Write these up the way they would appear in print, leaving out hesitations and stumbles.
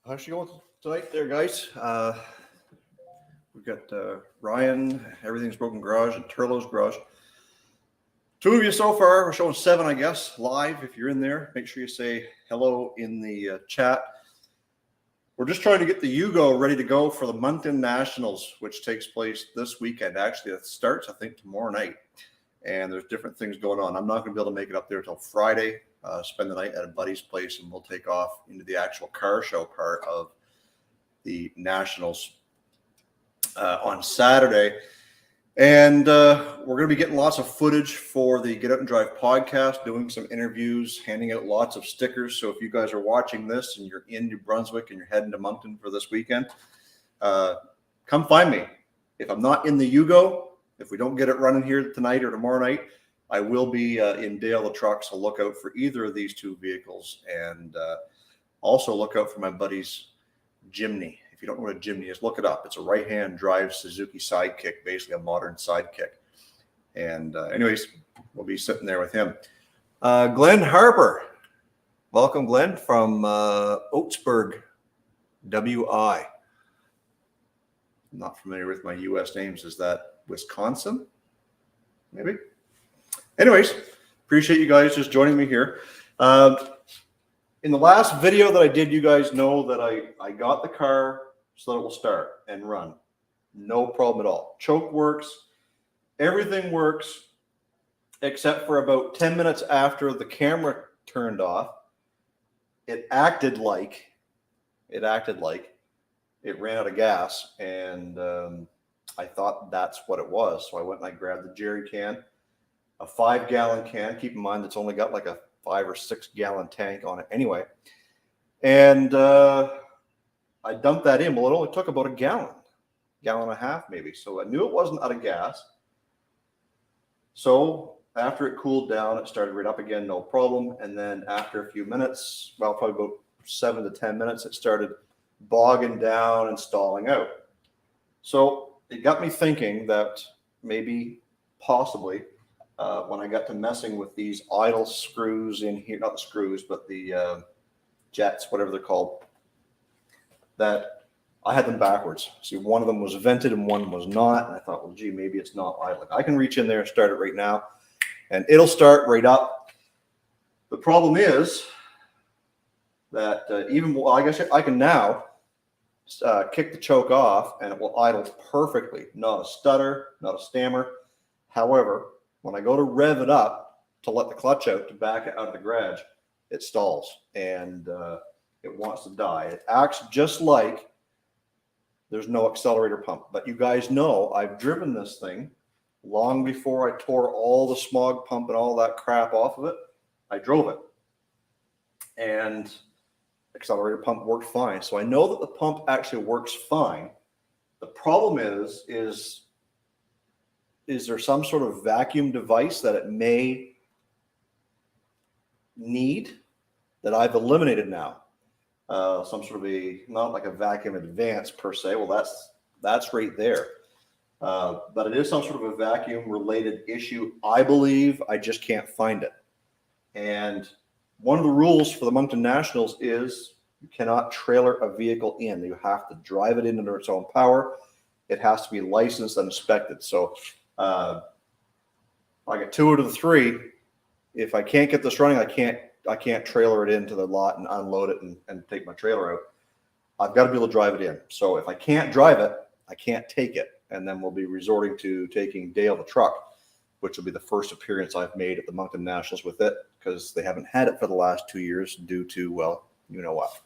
How's she going tonight there, guys? We've got Ryan, Everything's Broken Garage, and Turlo's Garage. Two of you so far. We're showing 7, I guess, live. If you're in there, make sure you say hello in the chat. We're just trying to get the Yugo ready to go for the Moncton Nationals, which takes place this weekend. Actually, it starts, I think, tomorrow night. And there's different things going on. I'm not going to be able to make it up there until Friday. Spend the night at a buddy's place, and we'll take off into the actual car show part of the Nationals on Saturday. And we're going to be getting lots of footage for the Get Out and Drive podcast, doing some interviews, handing out lots of stickers. So if you guys are watching this and you're in New Brunswick and you're heading to Moncton for this weekend, come find me. If I'm not in the Yugo, if we don't get it running here tonight or tomorrow night, I will be in Dale the truck, so look out for either of these two vehicles. And also look out for my buddy's Jimny. If you don't know what a Jimny is, look it up. It's a right-hand drive Suzuki Sidekick, basically a modern Sidekick. And anyways, we'll be sitting there with him. Glenn Harper. Welcome, Glenn, from Oatsburg, WI. I'm not familiar with my U.S. names. Is that Wisconsin? Maybe? Anyways, appreciate you guys just joining me here. In the last video that I did, you guys know that I got the car so that it will start and run. No problem at all. Choke works. Everything works except for about 10 minutes after the camera turned off. It acted like it ran out of gas, and I thought that's what it was. So I went and I grabbed the jerry can, a 5-gallon can. Keep in mind that's only got like a 5 or 6 gallon tank on it anyway. And I dumped that in. Well, it only took about a gallon and a half maybe. So I knew it wasn't out of gas. So after it cooled down, it started right up again, no problem. And then after a few minutes, well, probably about 7 to 10 minutes, it started bogging down and stalling out. So it got me thinking that maybe, possibly, when I got to messing with these idle screws in here, not the screws, but the jets, whatever they're called, that I had them backwards. See, one of them was vented and one was not. And I thought, well, gee, maybe it's not idling. I can reach in there and start it right now, and it'll start right up. The problem is that well, I guess I can now kick the choke off, and it will idle perfectly. Not a stutter, not a stammer. However, when I go to rev it up to let the clutch out to back it out of the garage, it stalls and it wants to die. It acts just like there's no accelerator pump. But you guys know I've driven this thing long before I tore all the smog pump and all that crap off of it. I drove it, and accelerator pump worked fine. So I know that the pump actually works fine. The problem is there some sort of vacuum device that it may need that I've eliminated now? Some sort of not like a vacuum advance per se. Well, that's right there. But it is some sort of a vacuum related issue. I believe I just can't find it. And one of the rules for the Moncton Nationals is you cannot trailer a vehicle in. You have to drive it in under its own power. It has to be licensed and inspected. So I got 2 out of the 3. If I can't get this running, I can't trailer it into the lot and unload it and take my trailer out. I've got to be able to drive it in. So if I can't drive it, I can't take it. And then we'll be resorting to taking Dale the truck, which will be the first appearance I've made at the Moncton Nationals with it, because they haven't had it for the last 2 years due to, well, you know what.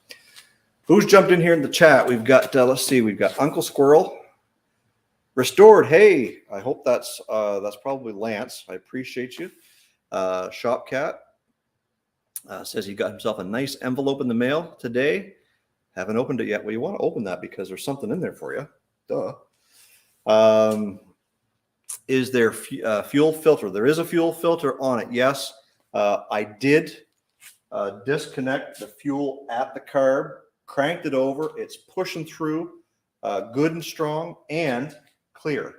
Who's jumped in here in the chat? We've got, let's see, we've got Uncle Squirrel. Restored. Hey, I hope that's probably Lance. I appreciate you. Shopcat says he got himself a nice envelope in the mail today. Haven't opened it yet. Well, you want to open that because there's something in there for you. Duh. Is there fuel filter? There is a fuel filter on it. Yes. I did disconnect the fuel at the carb, cranked it over. It's pushing through good and strong and clear.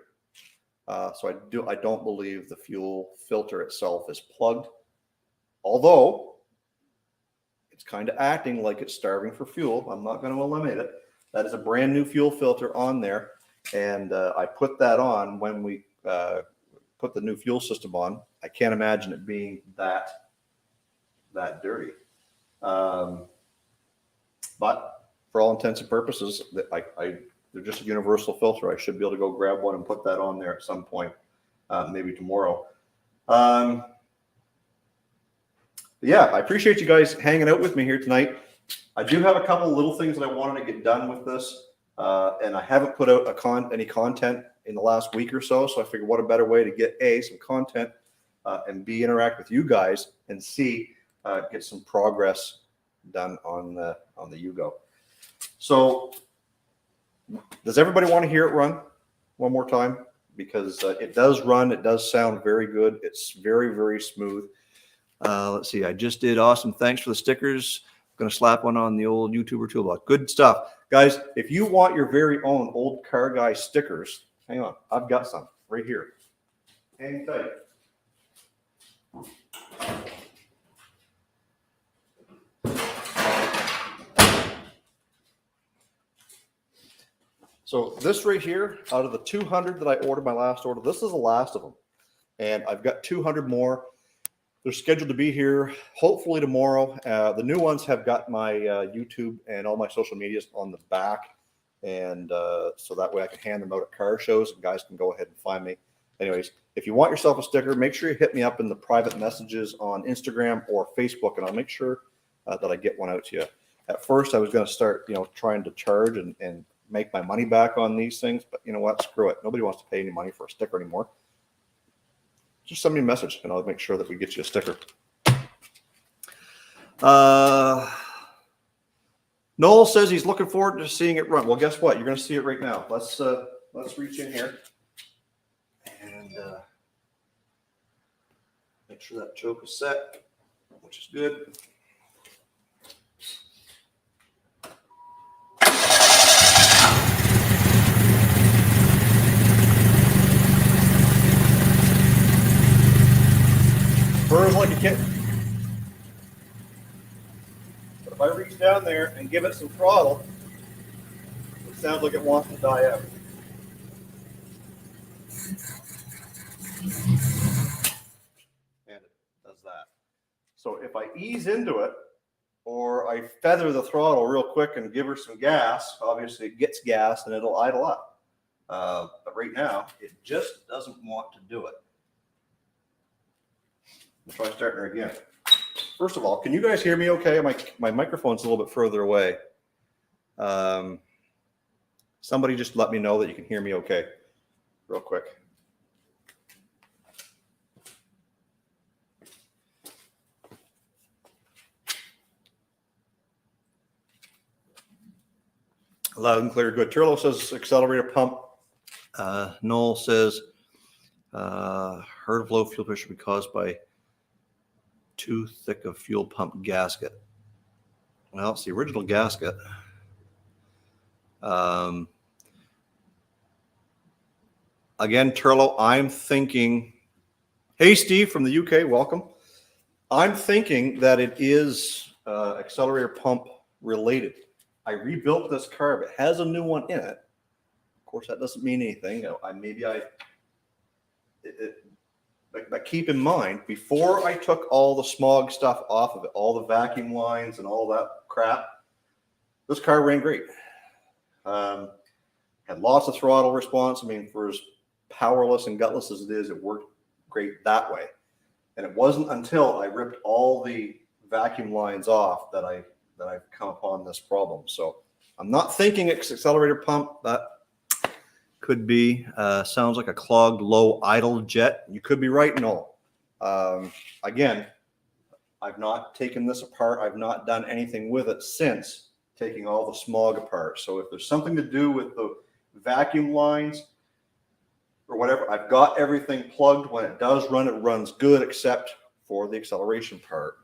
So I don't believe the fuel filter itself is plugged, although It's kind of acting like it's starving for fuel. I'm not going to eliminate it. That is a brand new fuel filter on there. And I put that on when we put the new fuel system on. I can't imagine it being that dirty. But for all intents and purposes, they're just a universal filter. I should be able to go grab one and put that on there at some point, maybe tomorrow. Yeah, I appreciate you guys hanging out with me here tonight. I do have a couple little things that I wanted to get done with this, and I haven't put out any content in the last week or so. So I figured, what a better way to get some content and interact with you guys and get some progress done on the Yugo. So, does everybody want to hear it run one more time? Because it does run. It does sound very good. It's very, very smooth. Let's see. I just did awesome. Thanks for the stickers. I'm going to slap one on the old YouTuber toolbox. Good stuff. Guys, if you want your very own Olde Carr Guy stickers, hang on. I've got some right here. Hang tight. So this right here, out of the 200 that I ordered, my last order, this is the last of them. And I've got 200 more. They're scheduled to be here hopefully tomorrow. The new ones have got my YouTube and all my social medias on the back. And so that way I can hand them out at car shows and guys can go ahead and find me. Anyways, if you want yourself a sticker, make sure you hit me up in the private messages on Instagram or Facebook, and I'll make sure that I get one out to you. At first, I was going to start, trying to charge and make my money back on these things, but you know what? Screw it. Nobody wants to pay any money for a sticker anymore. Just send me a message and I'll make sure that we get you a sticker. Noel says he's looking forward to seeing it run. Well, guess what? You're going to see it right now. Let's reach in here and make sure that choke is set, which is good. Burns like a kitten. But if I reach down there and give it some throttle, it sounds like it wants to die out. And it does that. So if I ease into it, or I feather the throttle real quick and give her some gas, obviously it gets gas and it'll idle up. But right now, it just doesn't want to do it. We'll try starting her again. First of all, can you guys hear me okay? My microphone's a little bit further away. Somebody just let me know that you can hear me okay, real quick. Loud and clear, good. Turlo says accelerator pump. Noel says heard of low fuel pressure be caused by too thick of fuel pump gasket. Well, it's the original gasket. Again, Turlo, I'm thinking, hey, Steve from the UK, welcome. I'm thinking that it is accelerator pump related. I rebuilt this carb. It has a new one in it. Of course, that doesn't mean anything. But keep in mind, before I took all the smog stuff off of it, all the vacuum lines and all that crap, this car ran great. Had lots of throttle response. I mean, for as powerless and gutless as it is, it worked great that way. And it wasn't until I ripped all the vacuum lines off that I've come upon this problem. So I'm not thinking it's accelerator pump. That could be, sounds like a clogged low idle jet. You could be right, Noel. Again, I've not taken this apart. I've not done anything with it since taking all the smog apart. So if there's something to do with the vacuum lines or whatever, I've got everything plugged. When it does run, it runs good, except for the acceleration part.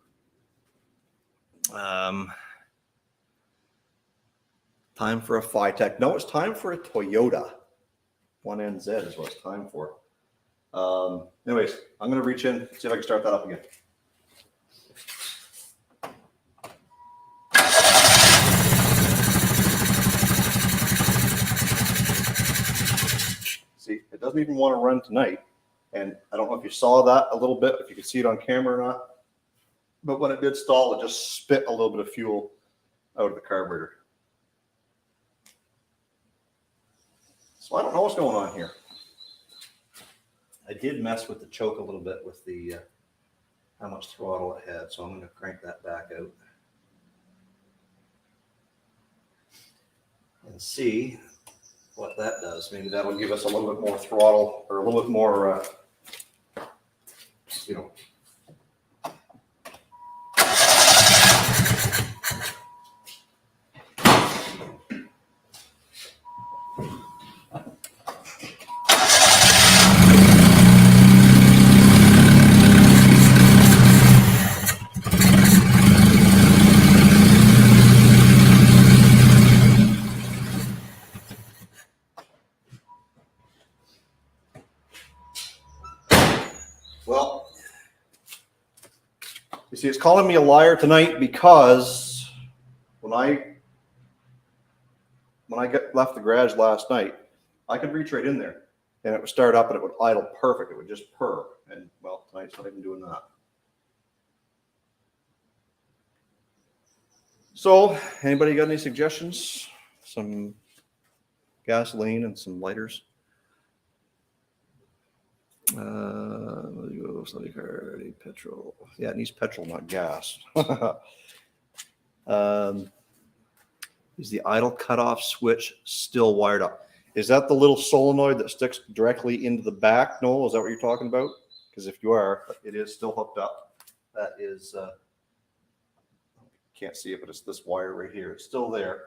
Time for a Phytech. No, it's time for a Toyota. 1NZ is what it's time for. Anyways, I'm going to reach in, see if I can start that up again. doesn't even want to run tonight. And I don't know if you saw that a little bit, if you could see it on camera or not. But when it did stall, it just spit a little bit of fuel out of the carburetor. So I don't know what's going on here. I did mess with the choke a little bit with the how much throttle it had, so I'm going to crank that back out and see what that does. Maybe that'll give us a little bit more throttle, or a little bit more, you know. Well, you see, it's calling me a liar tonight because when I left the garage last night, I could reach right in there and it would start up and it would idle perfect. It would just purr. And well, tonight's not even doing that. So, anybody got any suggestions? Some gasoline and some lighters? Olde Carr Guy, petrol. Yeah, it needs petrol, not gas. Is the idle cutoff switch still wired up? Is that the little solenoid that sticks directly into the back? Noel, is that what you're talking about? Because if you are, it is still hooked up. That is, can't see it, but it's this wire right here. It's still there.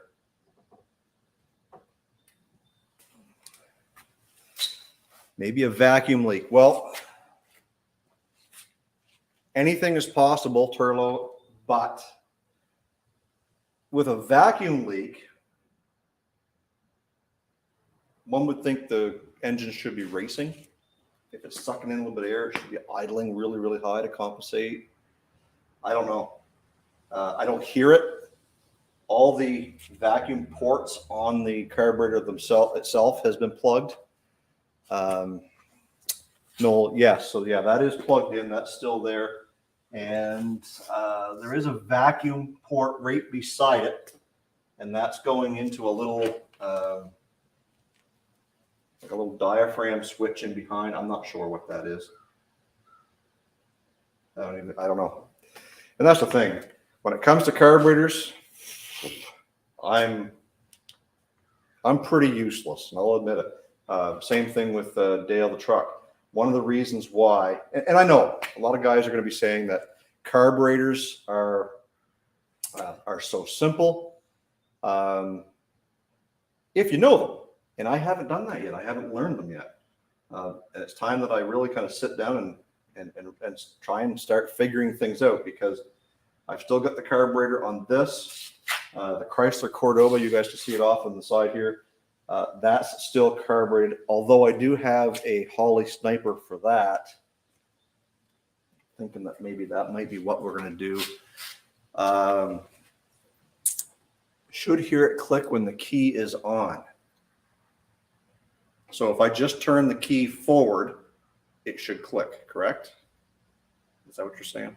Maybe a vacuum leak. Well, anything is possible, Turlo, but with a vacuum leak, one would think the engine should be racing. If it's sucking in a little bit of air, it should be idling really, really high to compensate. I don't know. I don't hear it. All the vacuum ports on the carburetor itself has been plugged. No, yes. So yeah, that is plugged in. That's still there. And there is a vacuum port right beside it. And that's going into a little, like a little diaphragm switch in behind. I'm not sure what that is. I don't know. And that's the thing. When it comes to carburetors, I'm pretty useless, and I'll admit it. Same thing with Dale the truck. One of the reasons why, and I know a lot of guys are going to be saying that carburetors are so simple if you know them. And I haven't done that yet. I haven't learned them yet. And it's time that I really kind of sit down and try and start figuring things out, because I've still got the carburetor on this. The Chrysler Cordoba, you guys can see it off on the side here. That's still carbureted, although I do have a Holley Sniper for that. Thinking that maybe that might be what we're going to do. Should hear it click when the key is on. So if I just turn the key forward, it should click, correct? Is that what you're saying?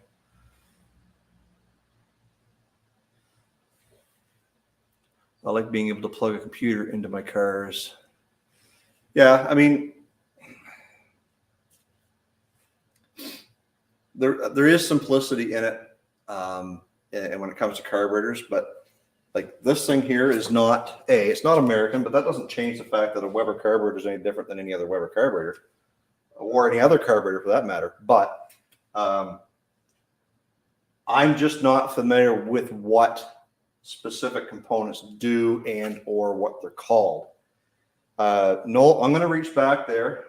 I like being able to plug a computer into my cars. Yeah, I mean, there is simplicity in it, and when it comes to carburetors, but like this thing here is not it's not American, but that doesn't change the fact that a Weber carburetor is any different than any other Weber carburetor, or any other carburetor for that matter. But I'm just not familiar with what specific components do and or what they're called. No, I'm going to reach back there.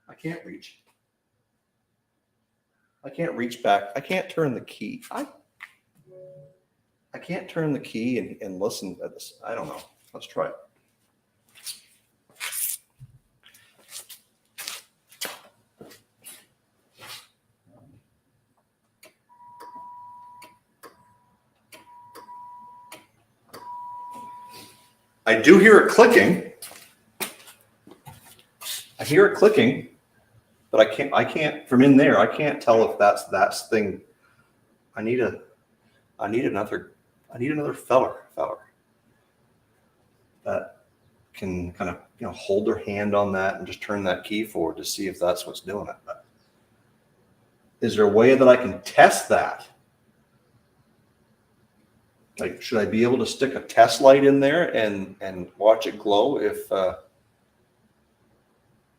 I can't reach back. I can't turn the key. I can't turn the key and listen to this. I don't know. Let's try it. I do hear it clicking. I hear it clicking, but I can't from in there. I can't tell if that's thing. I need another feller that can kind of hold their hand on that and just turn that key forward to see if that's what's doing it. But is there a way that I can test that? Like, should I be able to stick a test light in there and watch it glow if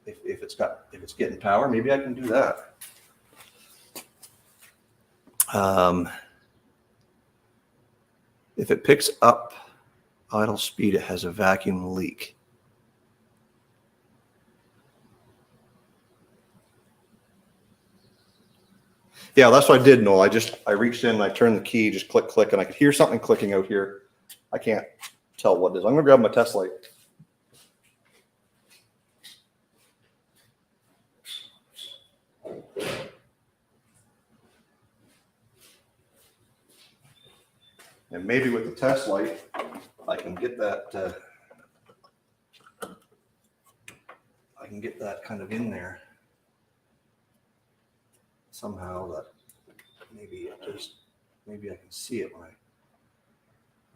it's getting power? Maybe I can do that. If it picks up idle speed, it has a vacuum leak. Yeah, that's what I did, Noel. I reached in and I turned the key, just click, click, and I could hear something clicking out here. I can't tell what it is. I'm gonna grab my test light. And maybe with the test light, I can get that. I can get that kind of in there somehow. That maybe I can see it when I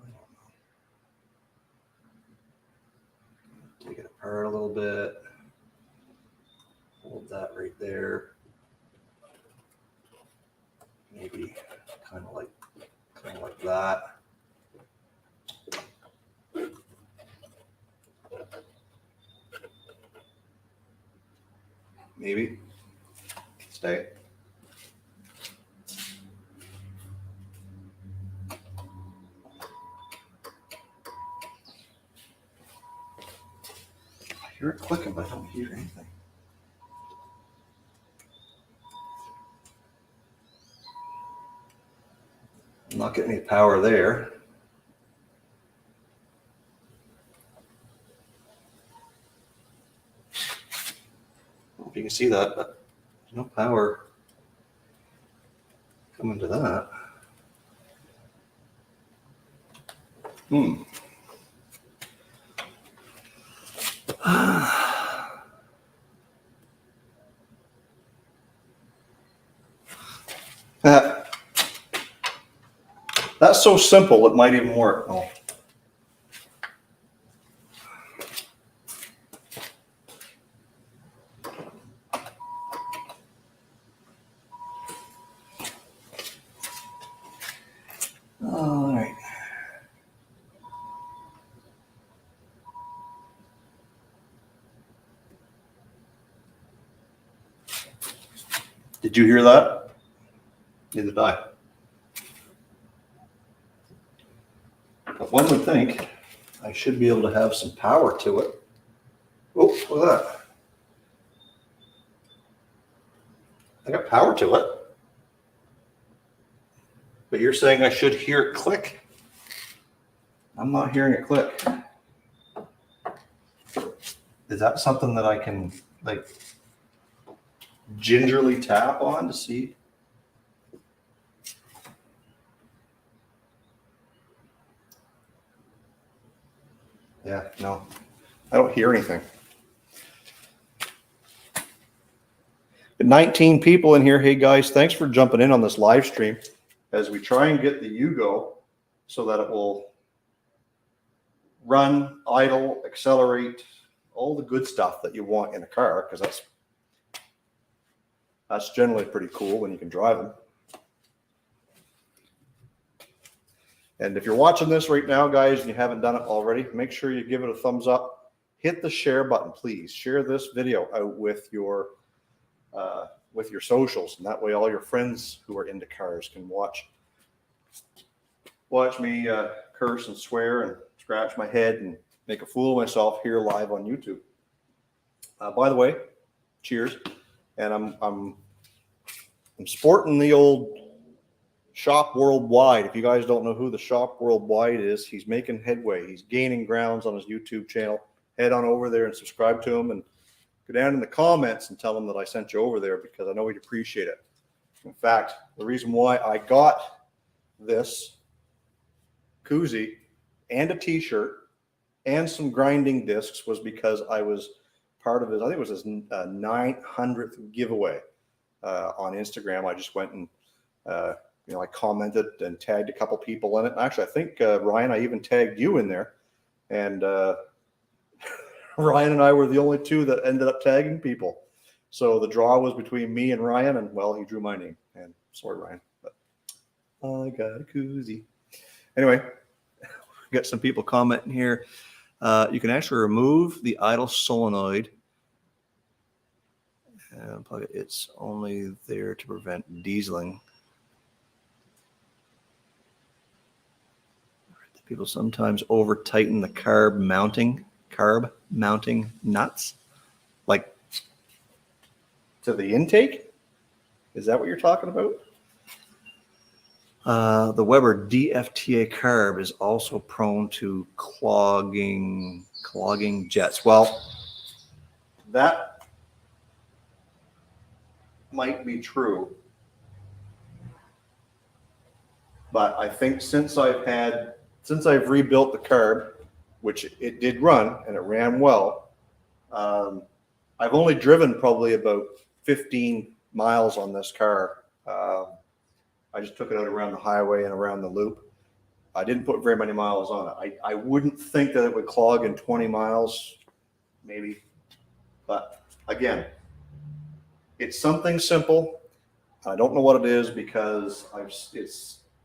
don't know. Take it apart a little bit. Hold that right there. Maybe kind of like that. Maybe stay. I hear it clicking, but I don't hear anything. I'm not getting any power there. I don't know if you can see that, but there's no power coming to that. That's so simple, it might even work. Oh. All right. Did you hear that? Neither did I. But one would think I should be able to have some power to it. Oh, look at that. I got power to it. But you're saying I should hear it click. I'm not hearing it click. Is that something that I can like gingerly tap on to see? Yeah, no, I don't hear anything. 19 people in here. Hey guys, thanks for jumping in on this live stream as we try and get the Yugo so that it will run, idle, accelerate, all the good stuff that you want in a car, because that's generally pretty cool when you can drive them. And if you're watching this right now, guys, and you haven't done it already, make sure you give it a thumbs up. Hit the share button, please. Share this video out with your socials, and that way all your friends who are into cars can watch me curse and swear and scratch my head and make a fool of myself here live on YouTube. By the way, cheers. And I'm sporting the old Shop Worldwide. If you guys don't know who the Shop Worldwide is, he's making headway. He's gaining grounds on his YouTube channel. Head on over there and subscribe to him, and go down in the comments and tell him that I sent you over there, because I know he'd appreciate it. In fact, the reason why I got this koozie and a t-shirt and some grinding discs was because I was part of his, I think it was his 900th giveaway on Instagram. I just went and, I commented and tagged a couple people in it. Actually, I think, Ryan, I even tagged you in there. And Ryan and I were the only two that ended up tagging people. So the draw was between me and Ryan, and, well, he drew my name. And sorry, Ryan, but I got a koozie. Anyway, got some people commenting here. You can actually remove the idle solenoid and plug it. It's only there to prevent dieseling. People sometimes over tighten the carb mounting nuts, like to the intake. Is that what you're talking about? The Weber DFTA carb is also prone to clogging jets. Well, that might be true, but I think since I've rebuilt the carb, which it did run and it ran well, I've only driven probably about 15 miles on this car. I just took it out around the highway and around the loop. I didn't put very many miles on it. I wouldn't think that it would clog in 20 miles, maybe. But again, it's something simple. I don't know what it is because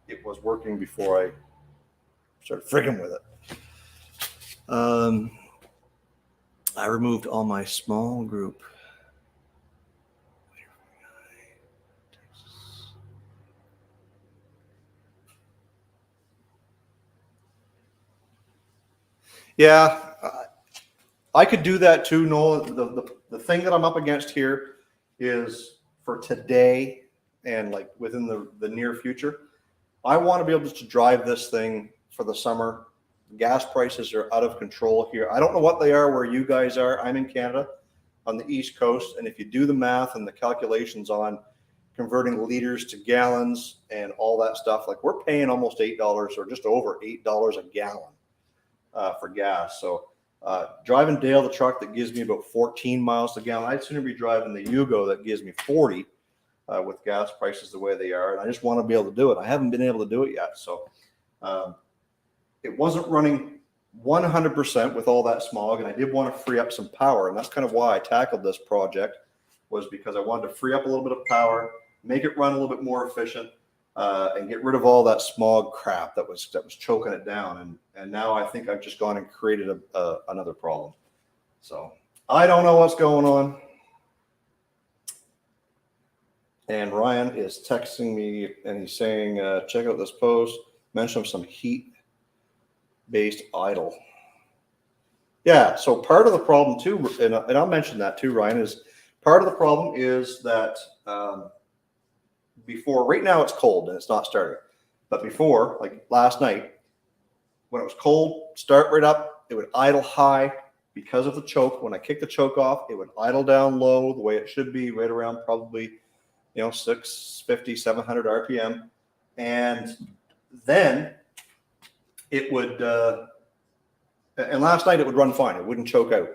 it was working before I started frigging with it. I removed all my small group. Yeah, I could do that too, Noel. The thing that I'm up against here is for today and like within the near future, I want to be able to drive this thing for the summer. Gas prices are out of control here. I don't know what they are where you guys are. I'm in Canada on the East Coast. And if you do the math and the calculations on converting liters to gallons and all that stuff, like we're paying almost $8 or just over $8 a gallon for gas. So driving Dale the truck that gives me about 14 miles a gallon, I'd sooner be driving the Yugo that gives me 40 with gas prices the way they are. And I just want to be able to do it. I haven't been able to do it yet. So it wasn't running 100% with all that smog, and I did want to free up some power. And that's kind of why I tackled this project, was because I wanted to free up a little bit of power, make it run a little bit more efficient, and get rid of all that smog crap that was choking it down. And now I think I've just gone and created another problem. So I don't know what's going on. And Ryan is texting me and he's saying, check out this post, mention of some heat-based idle. Yeah, so part of the problem too, and I'll mention that too, Ryan, is part of the problem is that before, right now it's cold and it's not starting. But before, like last night, when it was cold, start right up, it would idle high because of the choke. When I kick the choke off, it would idle down low the way it should be, right around probably 650, 700 RPM. And then it would, and last night it would run fine. It wouldn't choke out.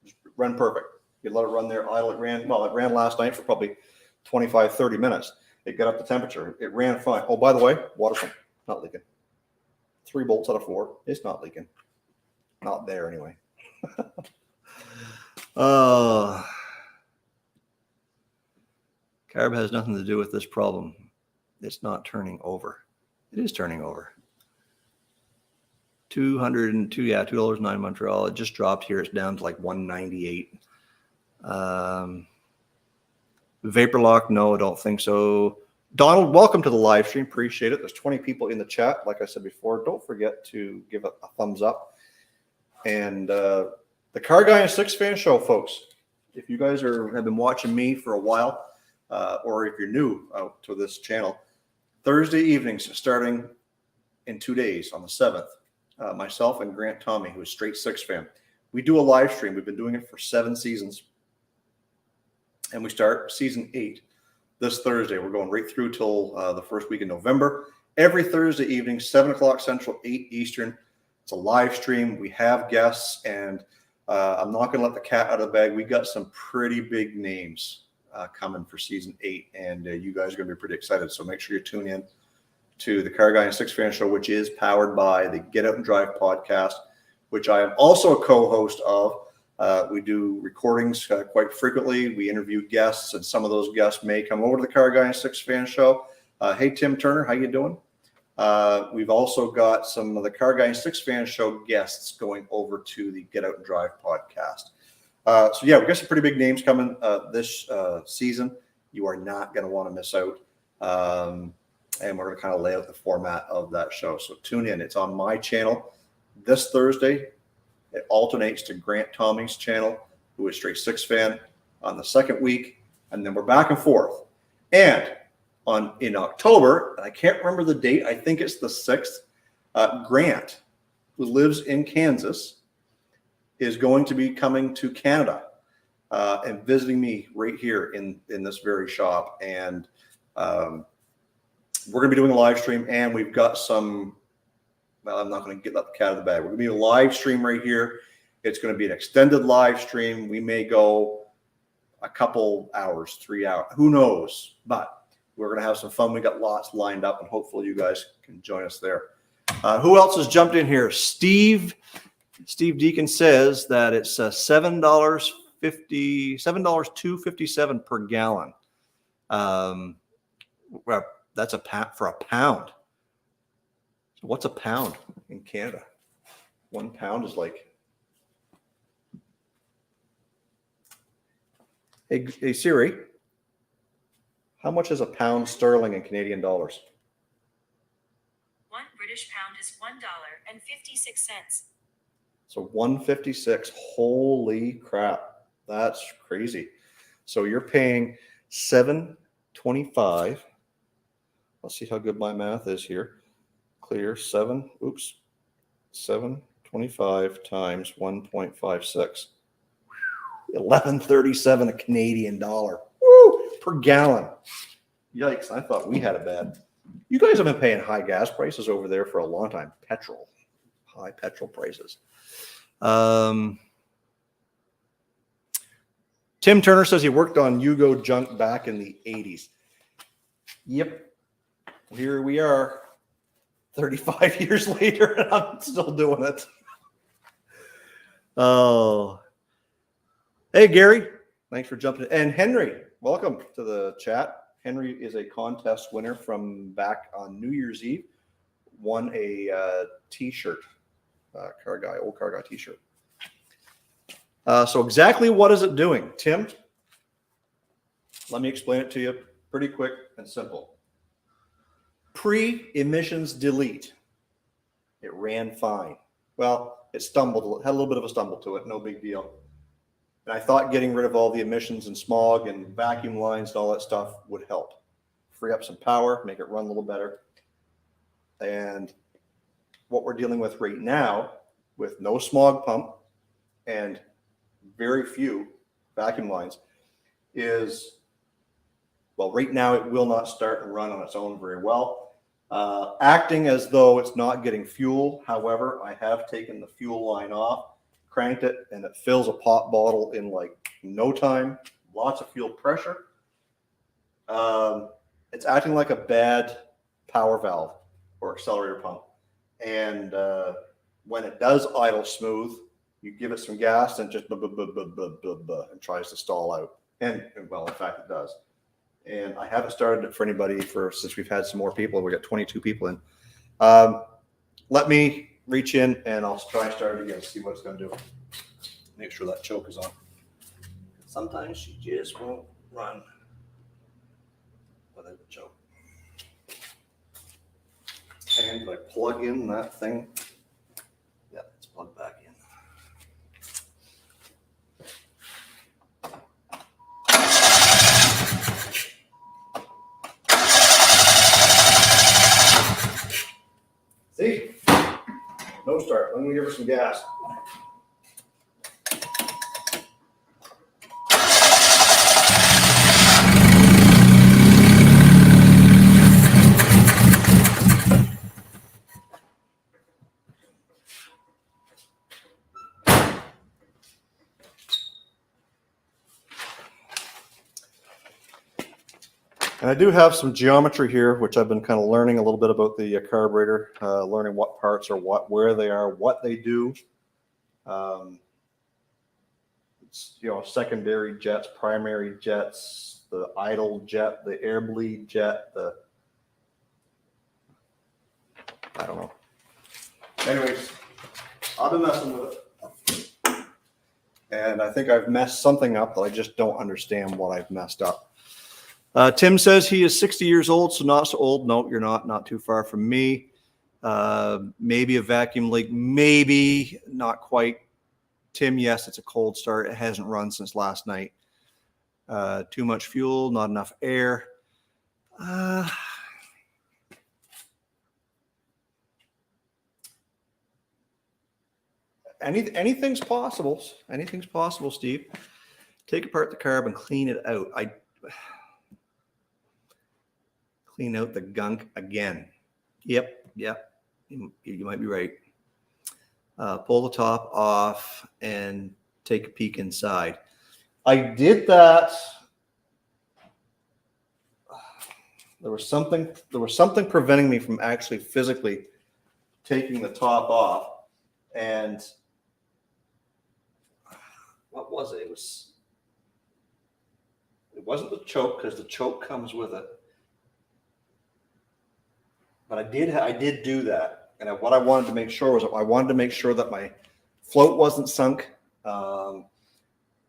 Just run perfect. You'd let it run there, idle. It ran last night for probably 25, 30 minutes. It got up to temperature. It ran fine. Oh, by the way, water pump, not leaking. 3 bolts out of 4. It's not leaking. Not there anyway. Carb has nothing to do with this problem. It's not turning over. It is turning over. $202, yeah, $2.09 in Montreal. It just dropped here. It's down to like 198. Vapor lock? No, I don't think so. Donald, welcome to the live stream. Appreciate it. There's 20 people in the chat. Like I said before, don't forget to give it a thumbs up. And the Car Guy and Six Fan Show, folks. If you guys have been watching me for a while, or if you're new to this channel, Thursday evenings starting in 2 days on the 7th, myself and Grant Tommy, who is straight Six Fan, we do a live stream. We've been doing it for 7 seasons. And we start season 8 this Thursday. We're going right through till the first week in November. Every Thursday evening, 7 o'clock Central, 8 Eastern. It's a live stream. We have guests, and I'm not going to let the cat out of the bag. We got some pretty big names coming for season 8, and you guys are going to be pretty excited. So make sure you tune in to the Car Guy and Six Fan Show, which is powered by the Get Out and Drive podcast, which I am also a co-host of. We do recordings quite frequently. We interview guests, and some of those guests may come over to the Car Guy and Six Fan Show. Hey, Tim Turner, how you doing? We've also got some of the Car Guy and Six Fan Show guests going over to the Get Out and Drive podcast. So yeah, we've got some pretty big names coming this season. You are not going to want to miss out. And we're going to kind of lay out the format of that show. So tune in. It's on my channel this Thursday. It alternates to Grant Tommy's channel, who is straight Six fan, on the second week. And then we're back and forth. And in October, and I can't remember the date, I think it's the 6th, Grant, who lives in Kansas, is going to be coming to Canada and visiting me right here in this very shop. And we're going to be doing a live stream, and we've got some, well, I'm not going to let the cat out of the bag. We're going to be a live stream right here. It's going to be an extended live stream. We may go a couple hours, 3 hours, who knows, but we're going to have some fun. We got lots lined up, and hopefully you guys can join us there. Who else has jumped in here? Steve Deacon says that it's $7.57 per gallon. Well, that's for a pound. So what's a pound in Canada? 1 pound is like, hey Siri, how much is a pound sterling in Canadian dollars? 1 British pound is $1.56. So 156. Holy crap. That's crazy. So you're paying $7.25. Let's see how good my math is here. Clear 7.25 times 1.56. 11.37 a Canadian dollar. Woo! Per gallon. Yikes, I thought we had it bad. You guys have been paying high gas prices over there for a long time. High petrol prices. Tim Turner says he worked on Yugo junk back in the 80s. Yep. Here we are 35 years later, and I'm still doing it. Oh. Hey, Gary. Thanks for jumping in. And Henry, welcome to the chat. Henry is a contest winner from back on New Year's Eve. Won a T-shirt, Olde Carr Guy T-shirt. So exactly what is it doing, Tim? Let me explain it to you pretty quick and simple. Pre-emissions delete. It ran fine. Well, it stumbled, had a little bit of a stumble to it, no big deal. And I thought getting rid of all the emissions and smog and vacuum lines and all that stuff would help. Free up some power, make it run a little better. And what we're dealing with right now, with no smog pump and very few vacuum lines, is, well, right now it will not start and run on its own very well. Acting as though it's not getting fuel. However, I have taken the fuel line off, cranked it, and it fills a pop bottle in like no time. Lots of fuel pressure. It's acting like a bad power valve or accelerator pump. And when it does idle smooth, you give it some gas and it just and tries to stall out. And well, in fact, it does. And I haven't started it for anybody since we've had some more people. We got 22 people in. Let me reach in and I'll try and start it again, see what it's going to do. Make sure that choke is on. Sometimes she just won't run without the choke. And I plug in that thing. Yeah, it's plugged back in. See? No start. Let me give her some gas. And I do have some geometry here, which I've been kind of learning a little bit about the carburetor, learning what parts are what, where they are, what they do. It's, you know, secondary jets, primary jets, the idle jet, the air bleed jet, I don't know. Anyways, I've been messing with it. And I think I've messed something up that I just don't understand what I've messed up. Tim says he is 60 years old, so not so old. No, you're not too far from me. Maybe a vacuum leak, maybe not quite. Tim, yes, it's a cold start. It hasn't run since last night. Too much fuel, not enough air. Anything's possible. Anything's possible, Steve. Take apart the carb and clean it out. Clean out the gunk again. Yep. You might be right. Pull the top off and take a peek inside. I did that. There was something preventing me from actually physically taking the top off. And what was it? It wasn't the choke, because the choke comes with it. But I did do that. And what I wanted to make sure was I wanted to make sure that my float wasn't sunk. And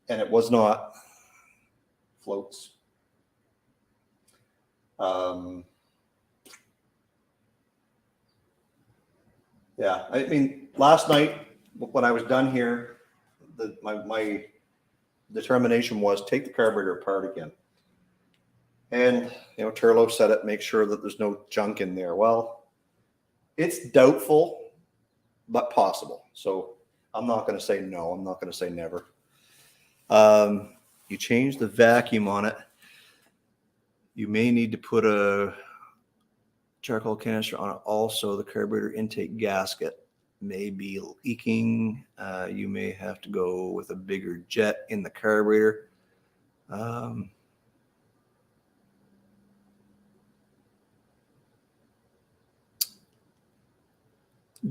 it was not. Floats. Yeah, I mean, last night when I was done here, my determination was take the carburetor apart again. And, you know, Turlo said it, make sure that there's no junk in there. Well, it's doubtful, but possible. So I'm not going to say no. I'm not going to say never. You change the vacuum on it. You may need to put a charcoal canister on it. Also, the carburetor intake gasket may be leaking. You may have to go with a bigger jet in the carburetor.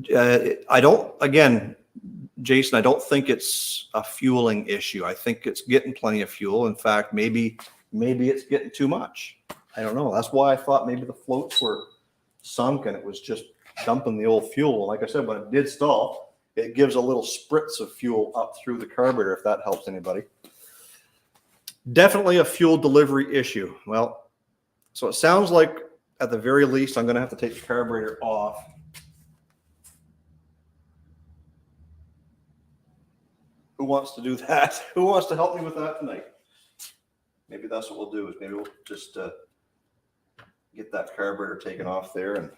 Jason, I don't think it's a fueling issue. I think it's getting plenty of fuel. In fact, maybe it's getting too much. I don't know. That's why I thought maybe the floats were sunk and it was just dumping the old fuel. Like I said, when it did stall, it gives a little spritz of fuel up through the carburetor, if that helps anybody. Definitely a fuel delivery issue. Well, so it sounds like at the very least, I'm going to have to take the carburetor off. Who wants to do that? Who wants to help me with that tonight? Maybe that's what we'll do, is maybe we'll just get that carburetor taken off there. And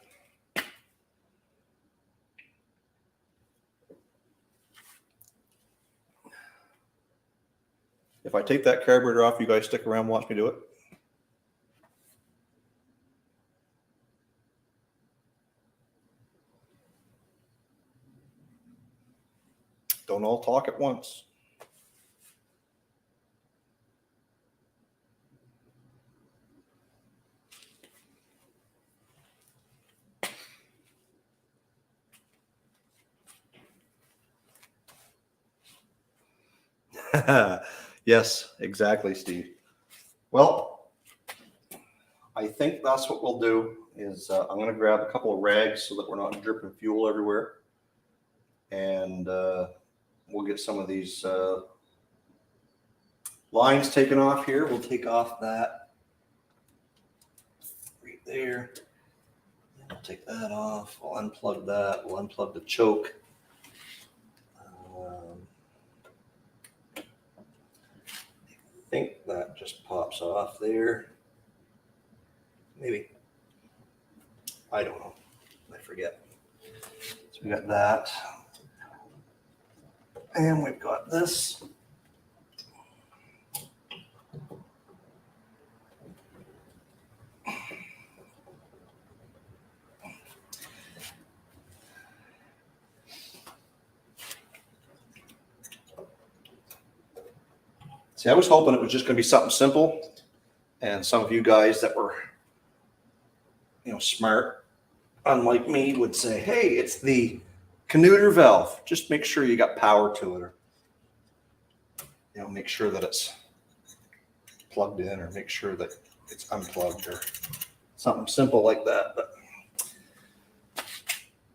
if I take that carburetor off, you guys stick around and watch me do it. Don't all talk at once. Yes, exactly, Steve. Well, I think that's what we'll do is I'm going to grab a couple of rags so that we're not dripping fuel everywhere. And we'll get some of these lines taken off here. We'll take off that right there. We'll take that off. We'll unplug that. We'll unplug the choke. I think that just pops off there. Maybe. I don't know. I forget. So we got that. And we've got this. See, I was hoping it was just going to be something simple, And some of you guys that were, smart, unlike me, would say, hey, it's the Carburetor valve. Just make sure you got power to it, or, make sure that it's plugged in, or make sure that it's unplugged, or something simple like that. But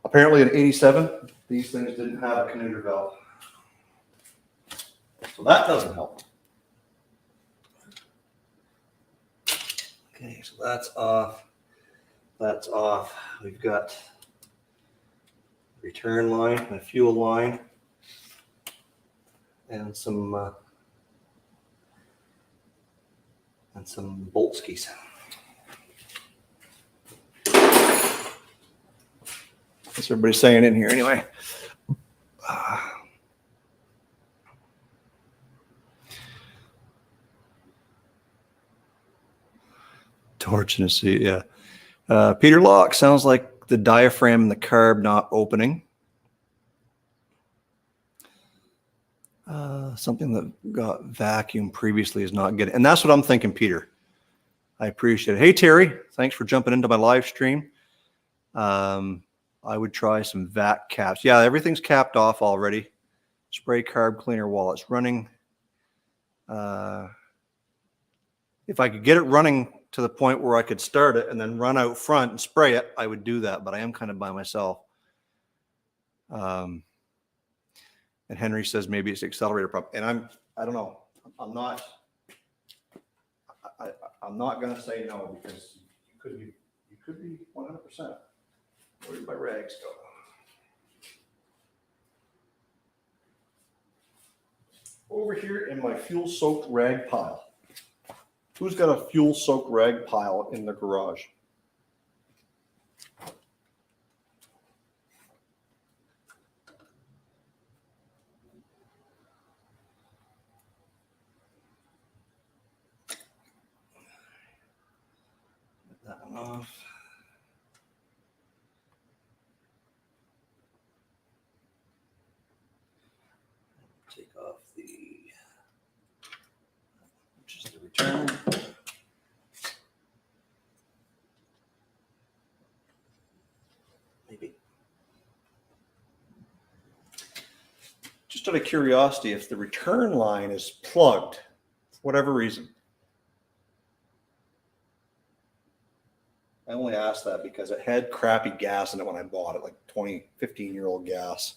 apparently in 87, these things didn't have a Carburetor valve. So that doesn't help. Okay, so that's off. That's off. We've got return line and a fuel line and some bolt skis. What's everybody saying in here anyway? Torch in a seat, yeah. Peter Locke, sounds like the diaphragm and the carb not opening. Something that got vacuumed previously is not getting, and that's what I'm thinking, Peter. I appreciate it. Hey, Terry, thanks for jumping into my live stream. I would try some vac caps. Yeah, everything's capped off already. Spray carb cleaner while it's running. If I could get it running to the point where I could start it and then run out front and spray it, I would do that, but I am kind of by myself. And Henry says maybe it's the accelerator problem. And I don't know. I'm not going to say no, because you could be 100%. Where did my rags go? Over here in my fuel-soaked rag pile. Who's got a fuel-soaked rag pile in the garage? Get that one off. Take off which is the return. Maybe. Just out of curiosity, if the return line is plugged, for whatever reason. I only asked that because it had crappy gas in it when I bought it, like 15-year-old gas.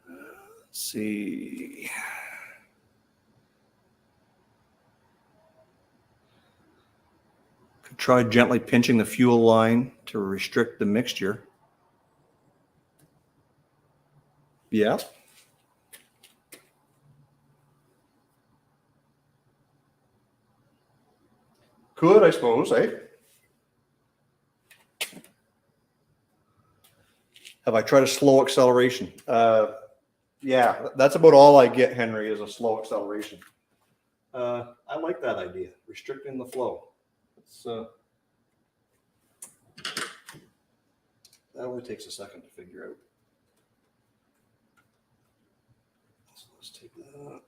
Let's see. Could try gently pinching the fuel line to restrict the mixture. Yeah. Could, I suppose, eh? Have I tried a slow acceleration? Yeah, that's about all I get, Henry, is a slow acceleration. I like that idea, restricting the flow. It's, that only takes a second to figure out. So let's take that.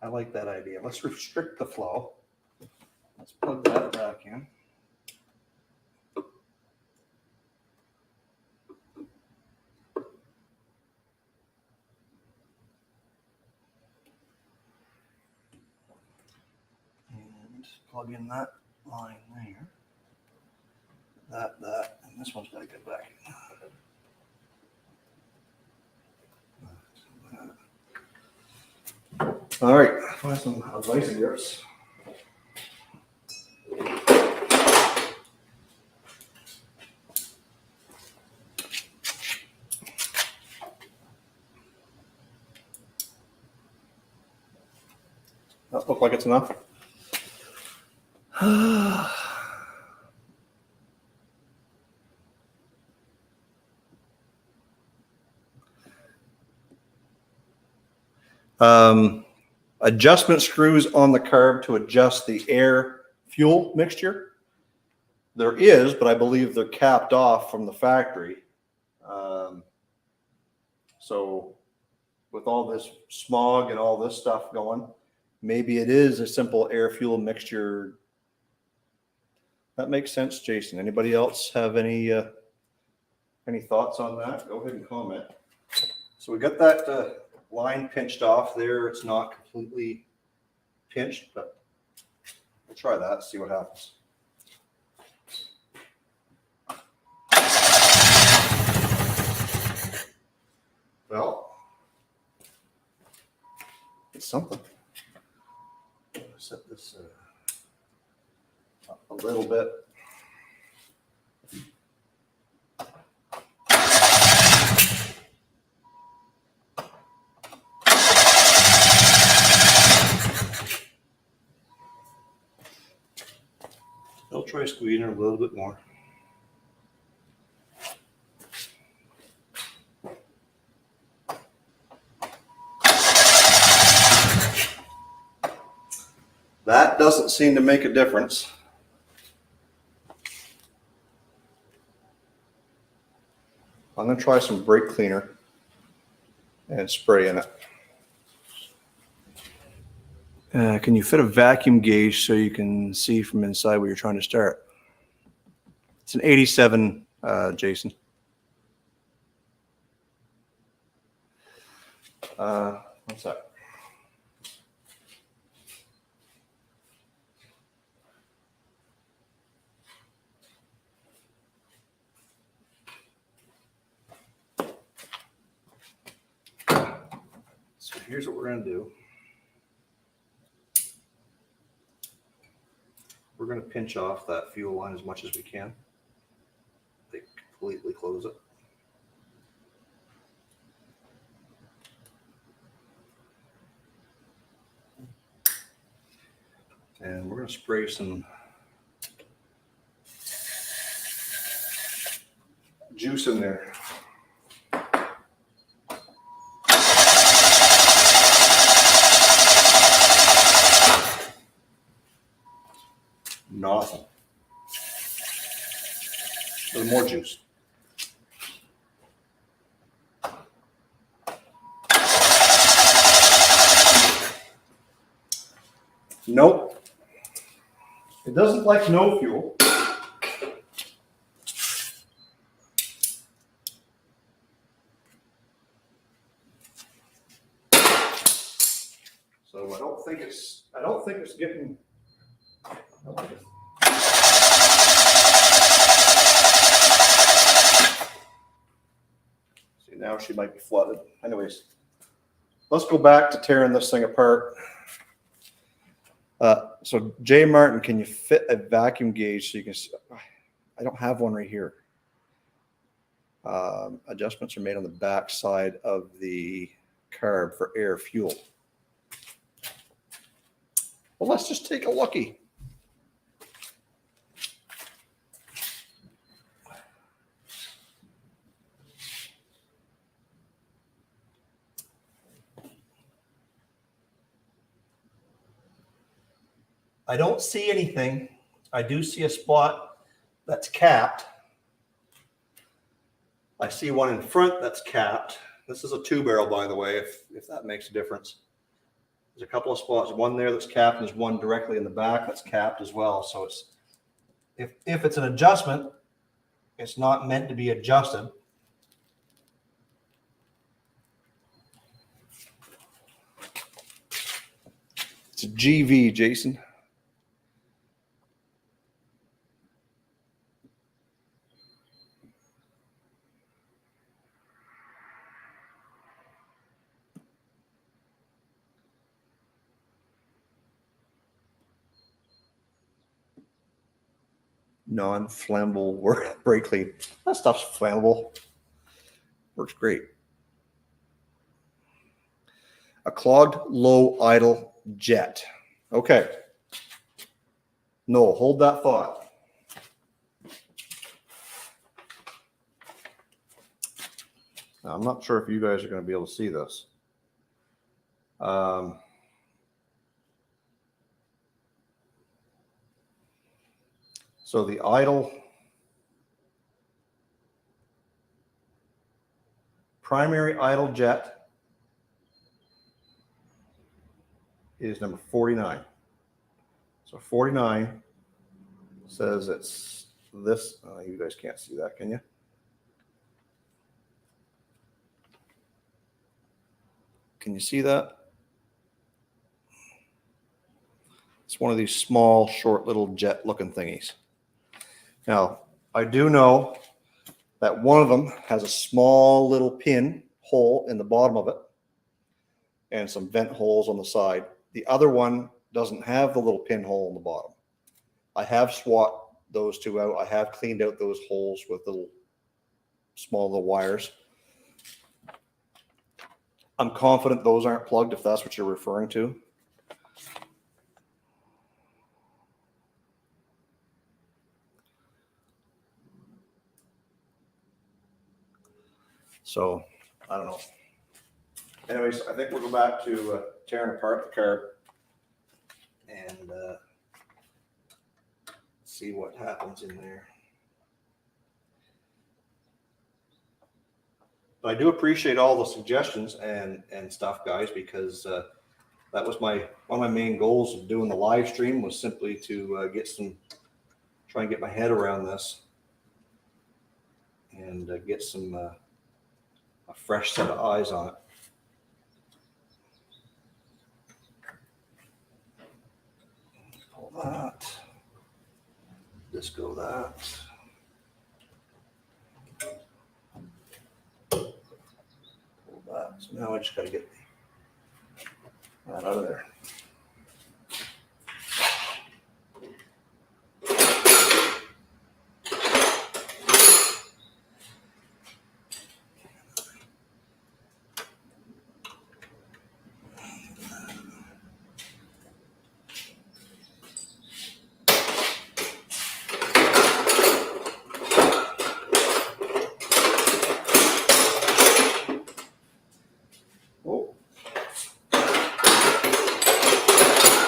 I like that idea. Let's restrict the flow. Let's plug that back in. And plug in that line there. That, and this one's got to get back in. All right, find some advice grips. That look like it's enough. Adjustment screws on the carb to adjust the air fuel mixture. There is, but I believe they're capped off from the factory. So with all this smog and all this stuff going, maybe it is a simple air fuel mixture. That makes sense, Jason. Anybody else have any thoughts on that? Go ahead and comment. So we got that line pinched off there. It's not completely pinched, but we'll try that, see what happens. Well, it's something. Set this up a little bit. I'll try squeezing it a little bit more. That doesn't seem to make a difference. I'm going to try some brake cleaner and spray in it. Can you fit a vacuum gauge so you can see from inside where you're trying to start? It's an 87, Jason. What's that? So here's what we're going to do. We're going to pinch off that fuel line as much as we can. They completely close it. And we're going to spray some juice in there. Nothing. A little more juice. Nope. It doesn't like no fuel. So I don't think it's getting. See, now she might be flooded. Anyways, let's go back to tearing this thing apart. So Jay Martin, can you fit a vacuum gauge so you can? I don't have one right here. Adjustments are made on the back side of the carb for air fuel. Well, let's just take a lookie. I don't see anything. I do see a spot that's capped. I see one in front that's capped. This is a 2-barrel, by the way, if that makes a difference. There's a couple of spots, one there that's capped, and there's one directly in the back that's capped as well. So it's if it's an adjustment, it's not meant to be adjusted. It's a GV, Jason. Non-flammable brake clean. That stuff's flammable. Works great. A clogged low idle jet. Okay. No, hold that thought. Now, I'm not sure if you guys are going to be able to see this. So the idle primary idle jet is number 49. So 49 says it's this. You guys can't see that, can you? Can you see that? It's one of these small, short, little jet-looking thingies. Now, I do know that one of them has a small little pin hole in the bottom of it and some vent holes on the side. The other one doesn't have the little pinhole in the bottom. I have swapped those two out. I have cleaned out those holes with little small little wires. I'm confident those aren't plugged if that's what you're referring to. So I don't know. Anyways, I think we'll go back to tearing apart the carb and see what happens in there. But I do appreciate all the suggestions and stuff, guys, because that was one of my main goals of doing the live stream was simply to try and get my head around this and get a fresh set of eyes on it. Pull that. Disco that. Pull that. So now I just got to get that out of there.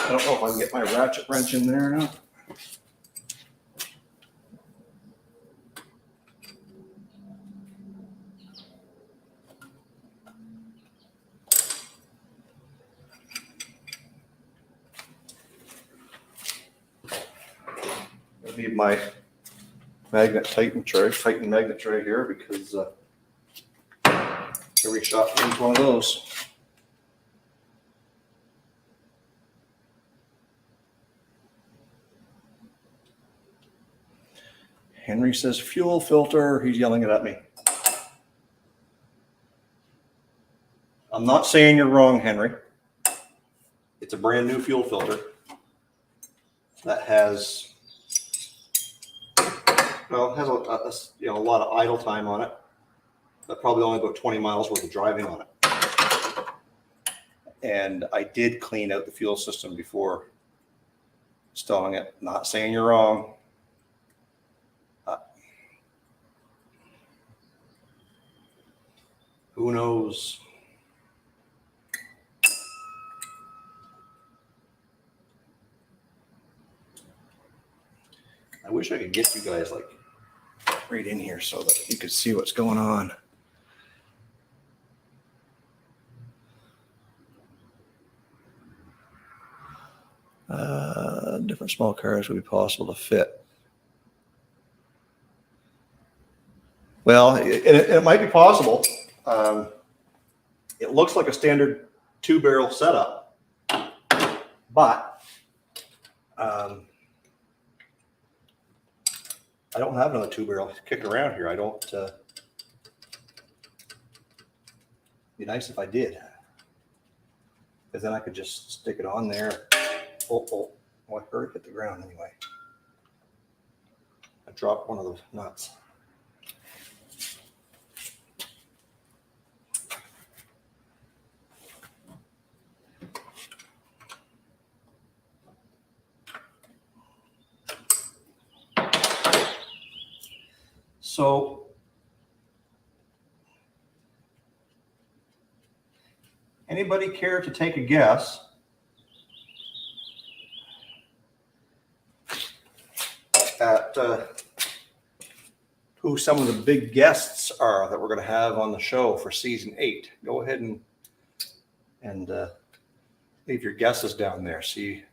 I don't know if I can get my ratchet wrench in there or not. I need my Titan magnet tray here because every shop needs one of those. Henry says fuel filter. He's yelling it at me. I'm not saying you're wrong, Henry. It's a brand new fuel filter that has, well, it has a lot of idle time on it, but probably only about 20 miles worth of driving on it. And I did clean out the fuel system before installing it. Not saying you're wrong. Who knows? I wish I could get you guys like right in here so that you could see what's going on. Different small cars would be possible to fit. Well, it might be possible. It looks like a standard 2-barrel setup, but I don't have another 2-barrel kicking around here. I don't. Be nice if I did, because then I could just stick it on there. Oh, I heard it hit the ground anyway. I dropped one of those nuts. So anybody care to take a guess at who some of the big guests are that we're going to have on the show for season 8. Go ahead and leave your guesses down there. See,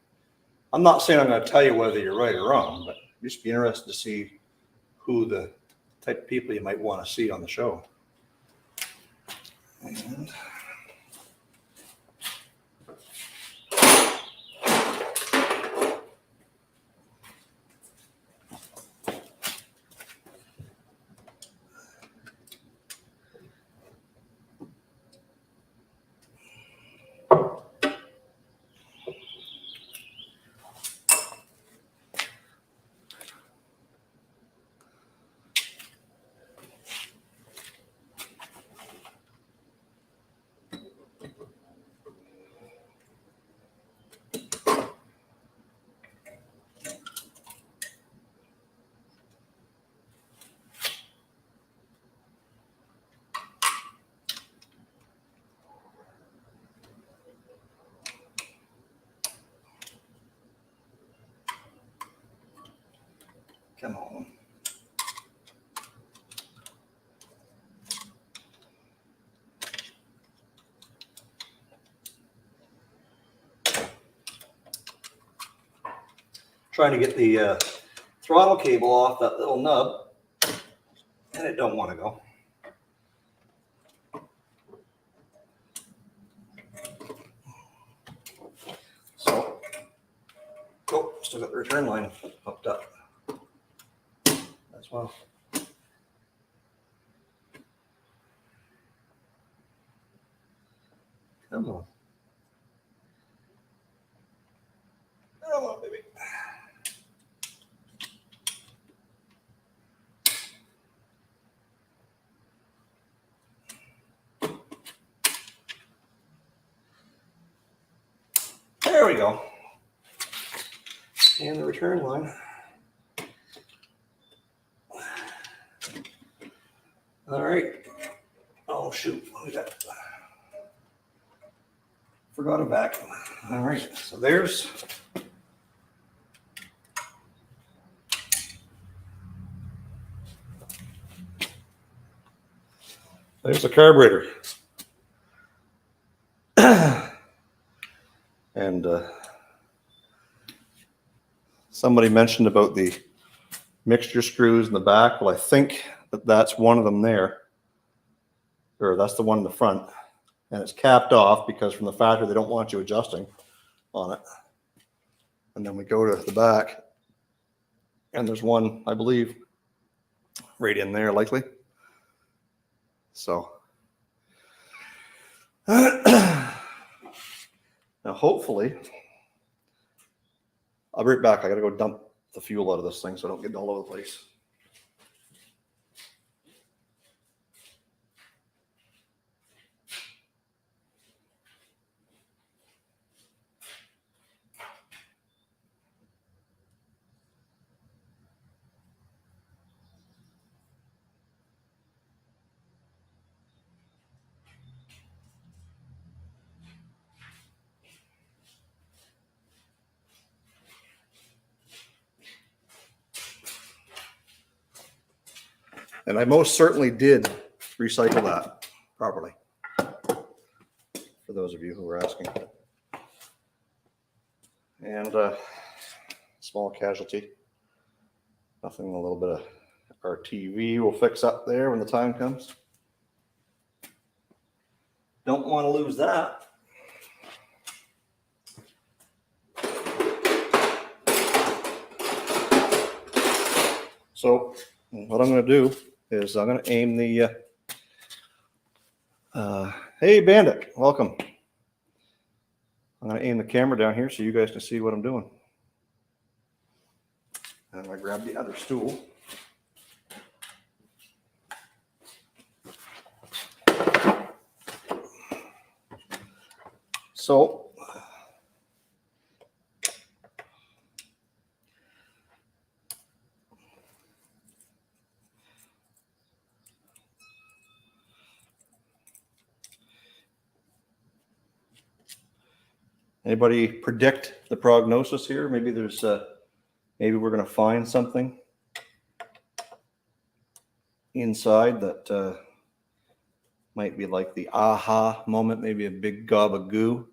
I'm not saying I'm going to tell you whether you're right or wrong, but just be interested to see who the type of people you might want to see on the show. And come on. Trying to get the throttle cable off that little nub, and it don't want to go. So, oh, still got the return line hooked up as well. Come on. Come on, baby. There we go. And the return line. All right. Oh, shoot. We got, forgot a vacuum. All right. So there's the carburetor. And somebody mentioned about the mixture screws in the back. Well, I think that's one of them there, or that's the one in the front, and it's capped off because from the factory they don't want you adjusting on it. And then we go to the back, and there's one, I believe, right in there likely. So now hopefully, I'll be right back. I gotta go dump the fuel out of this thing so I don't get it all over the place. And I most certainly did recycle that properly, for those of you who were asking. And small casualty. Nothing, a little bit of our TV will fix up there when the time comes. Don't want to lose that. So what I'm going to do is I'm going to aim the, hey Bandit, welcome. I'm going to aim the camera down here so you guys can see what I'm doing. And I'm going to grab the other stool. So anybody predict the prognosis here? Maybe there's maybe we're going to find something inside that might be like the aha moment, maybe a big gob of goo.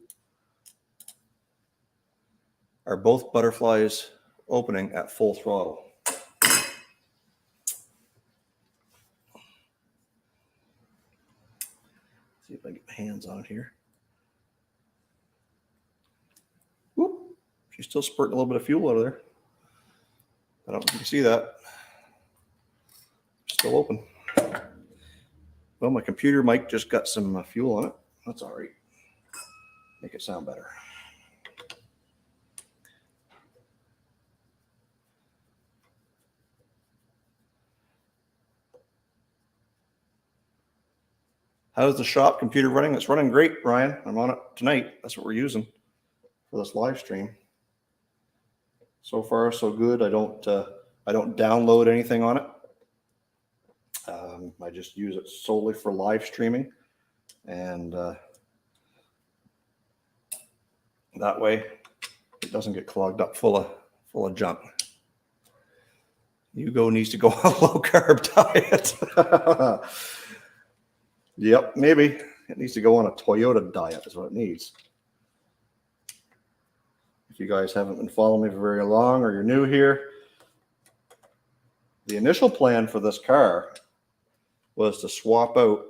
Are both butterflies opening at full throttle? See if I get my hands on it here. Whoop. She's still spurting a little bit of fuel out of there. I don't know if you can see that. Still open. Well, my computer mic just got some fuel on it. That's all right. Make it sound better. How's the shop computer running? It's running great, Ryan. I'm on it tonight. That's what we're using for this live stream. So far, so good. I don't download anything on it. I just use it solely for live streaming, and that way it doesn't get clogged up full of junk. Yugo needs to go on a low carb diet. Yep, maybe it needs to go on a Toyota diet is what it needs. If you guys haven't been following me for very long, or you're new here, the initial plan for this car was to swap out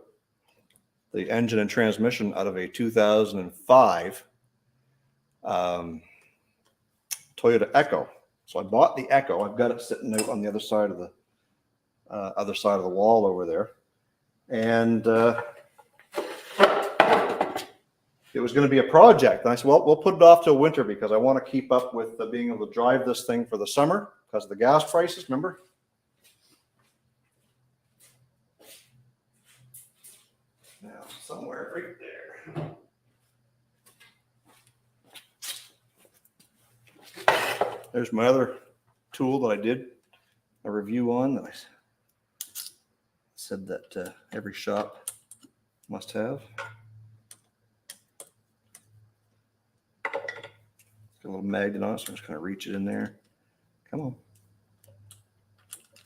the engine and transmission out of a 2005 Toyota Echo. So I bought the Echo. I've got it sitting out on the other side of the wall over there, and it was going to be a project. And I said, well, we'll put it off till winter because I want to keep up with being able to drive this thing for the summer because of the gas prices. Remember? Now, somewhere right there. There's my other tool that I did a review on that I said that every shop must have. Got a little magnet on it, so I'm just going to reach it in there. Come on.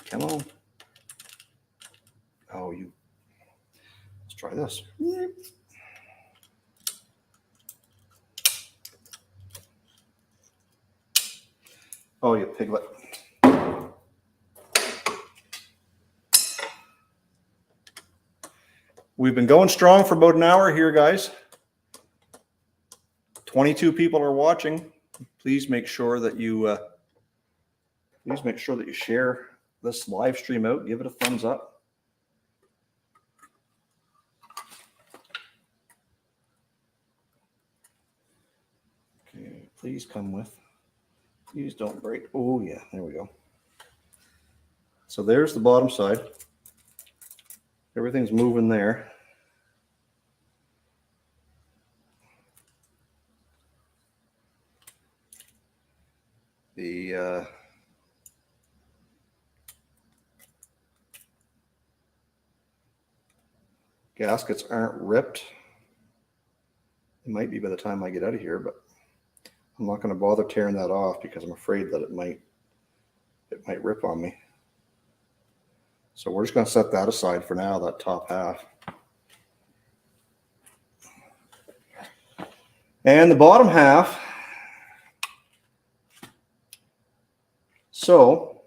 Come on. Oh, let's try this. Oh, you piglet. We've been going strong for about an hour here, guys. 22 people are watching. Please make sure that you share this live stream out. Give it a thumbs up. Okay, please come with. Please don't break. Oh yeah, there we go. So there's the bottom side. Everything's moving there. The gaskets aren't ripped. It might be by the time I get out of here, but I'm not going to bother tearing that off because I'm afraid that it might rip on me. So we're just going to set that aside for now, that top half. And the bottom half. So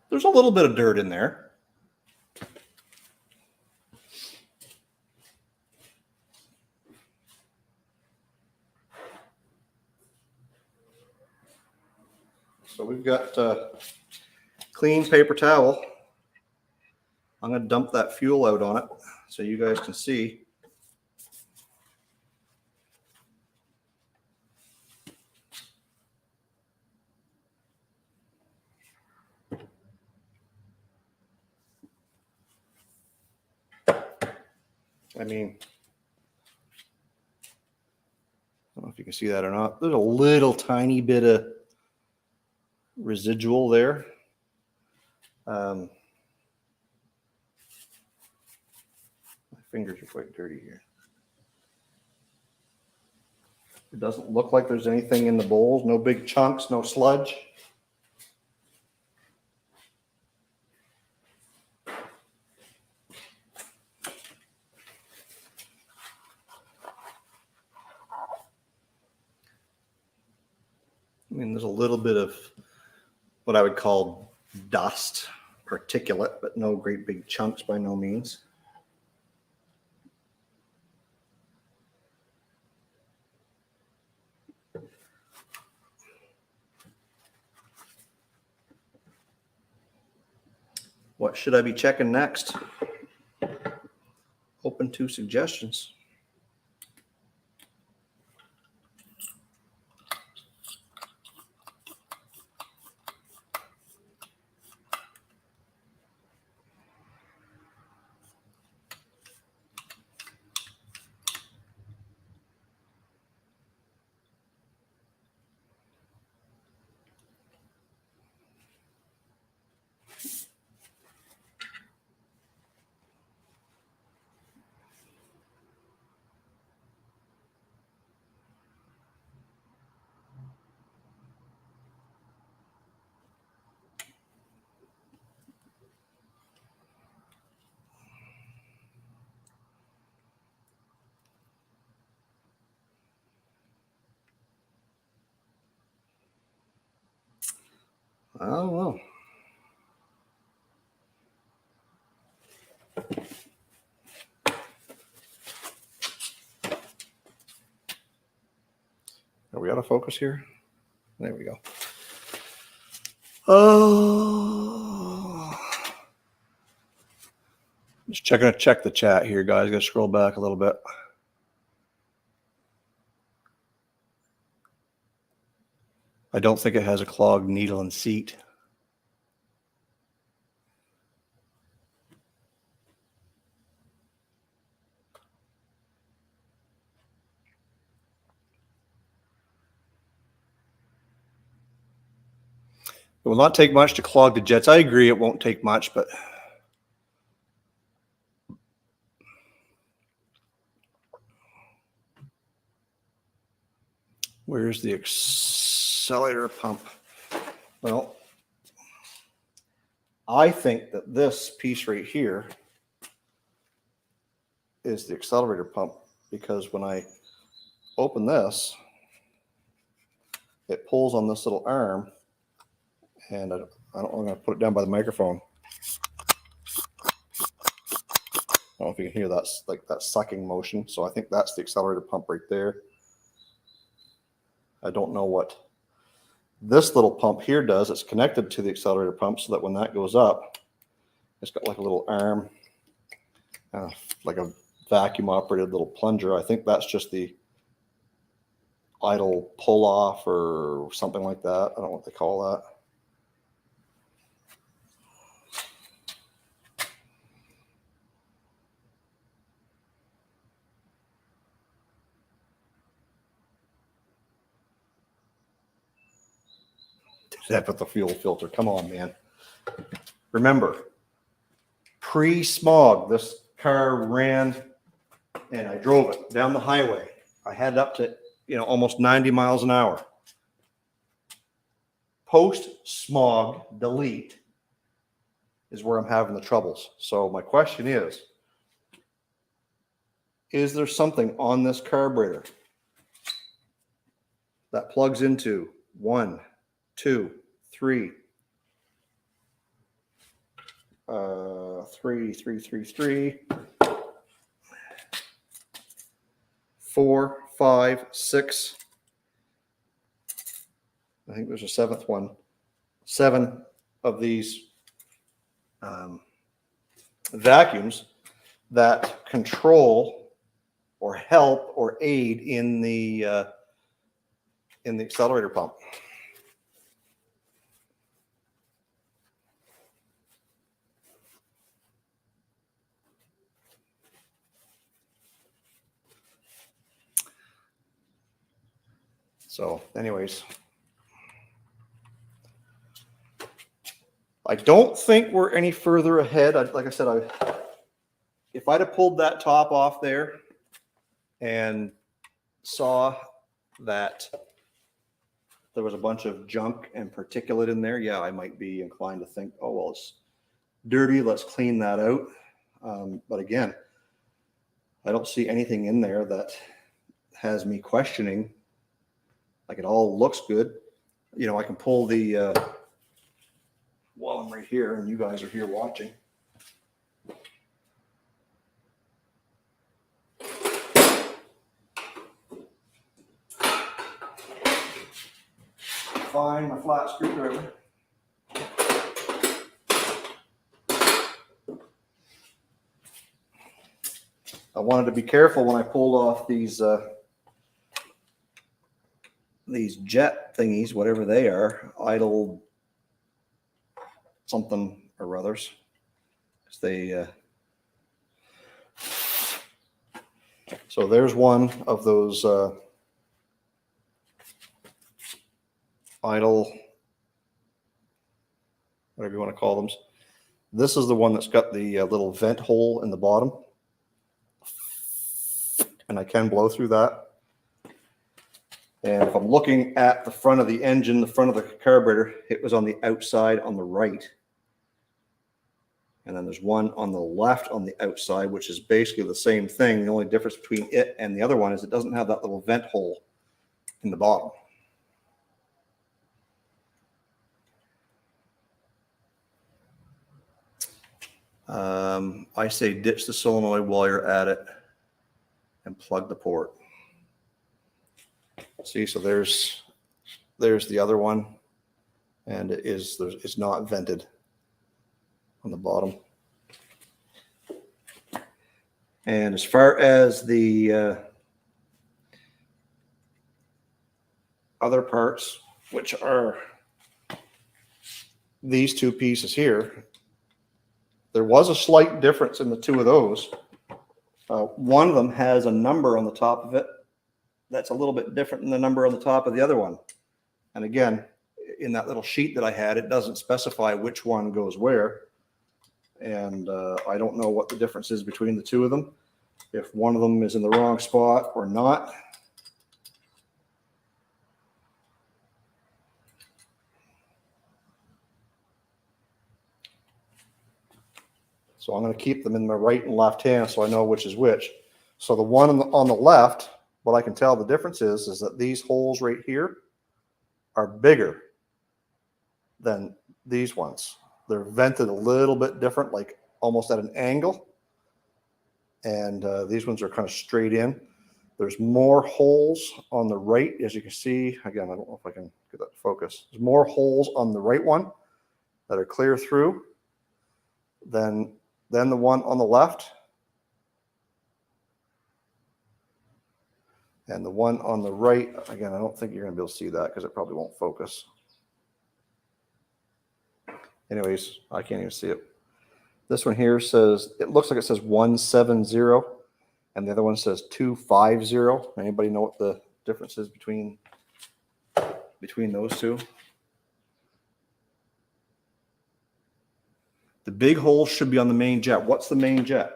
there's a little bit of dirt in there. So we've got clean paper towel. I'm going to dump that fuel out on it so you guys can see. I mean, I don't know if you can see that or not. There's a little tiny bit of residual there. My fingers are quite dirty here. It doesn't look like there's anything in the bowls. No big chunks, no sludge. I mean, there's a little bit of what I would call dust, particulate, but no great big chunks by no means. What should I be checking next? Open to suggestions. I don't know. Are we out of focus here? There we go. Oh, just check the chat here, guys. Got to scroll back a little bit. I don't think it has a clogged needle and seat. It will not take much to clog the jets. I agree, it won't take much, but where's the accelerator pump? Well, I think that this piece right here is the accelerator pump, because when I open this, it pulls on this little arm, and I'm going to put it down by the microphone. I don't know if you can hear that, like that sucking motion. So I think that's the accelerator pump right there. I don't know what this little pump here does. It's connected to the accelerator pump so that when that goes up, it's got like a little arm, like a vacuum operated little plunger. I think that's just the idle pull off or something like that. I don't know what they call that. That with the fuel filter. Come on, man. Remember, pre-smog, this car ran and I drove it down the highway. I had it up to, almost 90 miles an hour. Post-smog delete is where I'm having the troubles. So my question is there something on this carburetor that plugs into 1, 2, 3, 4, 5, 6. I think there's a 7th one. 7 of these vacuums that control or help or aid in the accelerator pump. So anyways, I don't think we're any further ahead. Like I said, if I'd have pulled that top off there and saw that there was a bunch of junk and particulate in there, yeah, I might be inclined to think, oh, well, it's dirty. Let's clean that out. But again, I don't see anything in there that has me questioning. Like, it all looks good. you know, I can pull the, while I'm right here and you guys are here watching. Find my flat screwdriver. I wanted to be careful when I pulled off these jet thingies, whatever they are, idle something or others. They so there's one of those idle, whatever you want to call them. This is the one that's got the little vent hole in the bottom, and I can blow through that. And if I'm looking at the front of the engine, the front of the carburetor, it was on the outside on the right. And then there's one on the left on the outside, which is basically the same thing. The only difference between it and the other one is it doesn't have that little vent hole in the bottom. I say ditch the solenoid while you're at it and plug the port. See, so there's the other one, and it's not vented on the bottom. And as far as the other parts, which are these two pieces here, there was a slight difference in the two of those. One of them has a number on the top of it that's a little bit different than the number on the top of the other one. And again, in that little sheet that I had, it doesn't specify which one goes where. And I don't know what the difference is between the two of them, if one of them is in the wrong spot or not. So I'm going to keep them in my right and left hand so I know which is which. So the one on the left, what I can tell the difference is that these holes right here are bigger than these ones. They're vented a little bit different, like almost at an angle. And these ones are kind of straight in. There's more holes on the right, as you can see. Again, I don't know if I can get that to focus. There's more holes on the right one that are clear through than the one on the left. And the one on the right, again, I don't think you're going to be able to see that because it probably won't focus. Anyways, I can't even see it. This one here says, it looks like it says 170, and the other one says 250. Anybody know what the difference is between those two? The big hole should be on the main jet. What's the main jet?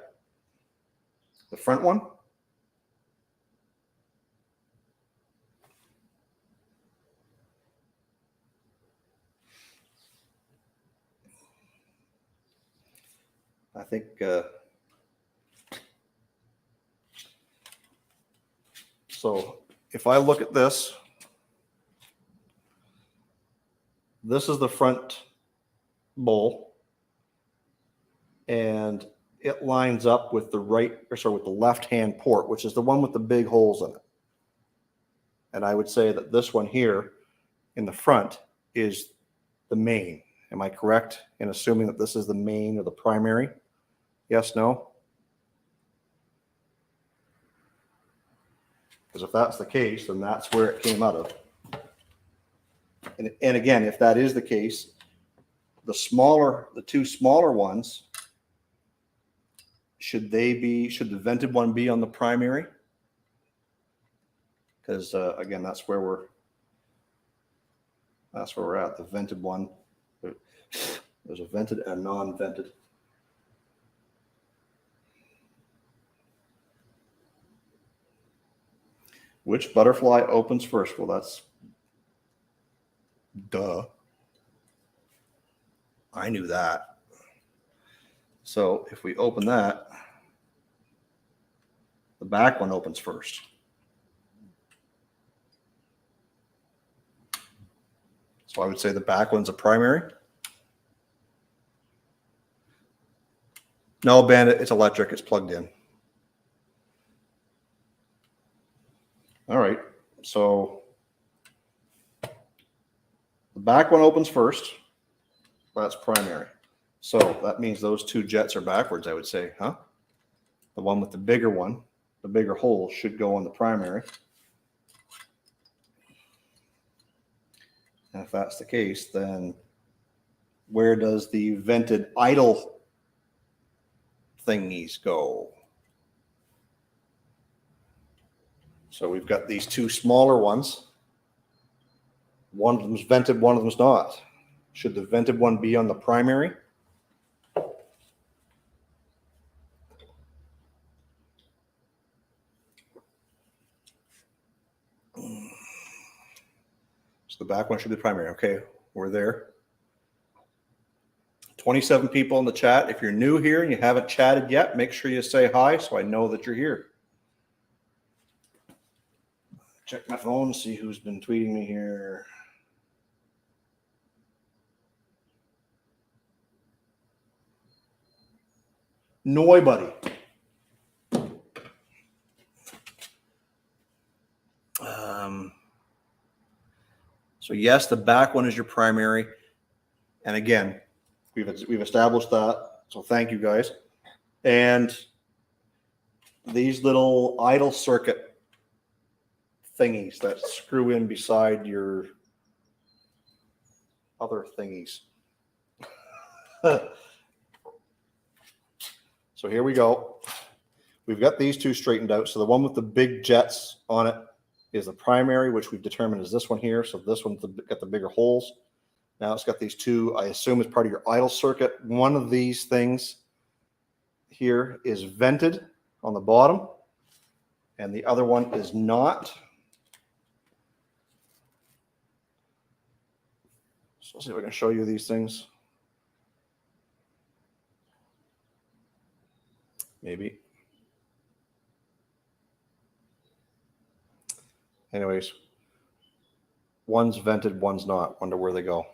The front one? I think so. If I look at this, this is the front bowl, and it lines up with the with the left-hand port, which is the one with the big holes in it. And I would say that this one here in the front is the main. Am I correct in assuming that this is the main or the primary? Yes, no? Because if that's the case, then that's where it came out of. And again, if that is the case, the two smaller ones, should the vented one be on the primary? Because again, that's where we're at. The vented one, there's a vented and a non-vented. Which butterfly opens first? Well, that's duh. I knew that. So if we open that, the back one opens first. So I would say the back one's a primary. No, Bandit, it's electric. It's plugged in. All right. So the back one opens first. That's primary. So that means those two jets are backwards, I would say, huh? The one with the bigger one, the bigger hole, should go on the primary. And if that's the case, then where does the vented idle thingies go? So we've got these two smaller ones. One of them's vented, one of them's not. Should the vented one be on the primary? So the back one should be primary. Okay, we're there. 27 people in the chat. If you're new here and you haven't chatted yet, make sure you say hi so I know that you're here. Check my phone, see who's been tweeting me here. Nobody. So yes, the back one is your primary. And again, we've established that. So thank you guys. And these little idle circuit thingies that screw in beside your other thingies. So here we go. We've got these two straightened out. So the one with the big jets on it is the primary, which we've determined is this one here. So this one's got the bigger holes. Now it's got these two, I assume, as part of your idle circuit. One of these things here is vented on the bottom, and the other one is not. So let's see if I can show you these things. Maybe. Anyways, one's vented, one's not. Wonder where they go.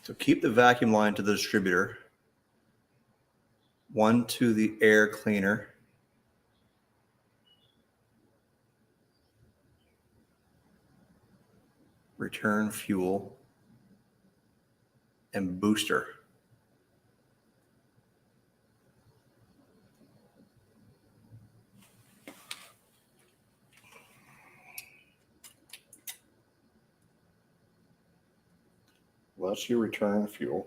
So keep the vacuum line to the distributor, one to the air cleaner, return fuel, and booster. Well, that's your return fuel.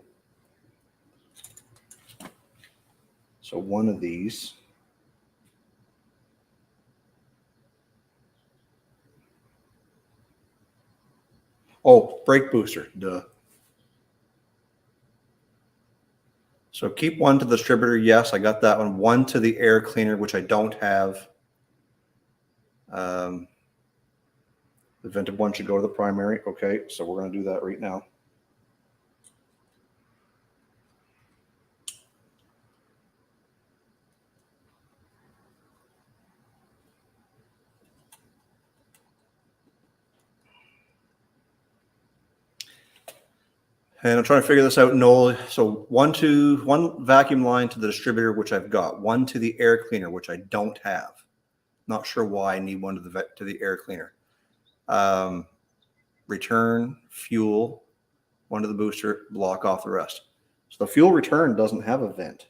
So one of these. Oh, brake booster, duh. So keep one to the distributor. Yes, I got that one. One to the air cleaner, which I don't have. The vented one should go to the primary. Okay, so we're going to do that right now. And I'm trying to figure this out, Noel. So one vacuum line to the distributor, which I've got. One to the air cleaner, which I don't have. Not sure why I need one to the air cleaner. Return fuel, one to the booster, block off the rest. So the fuel return doesn't have a vent.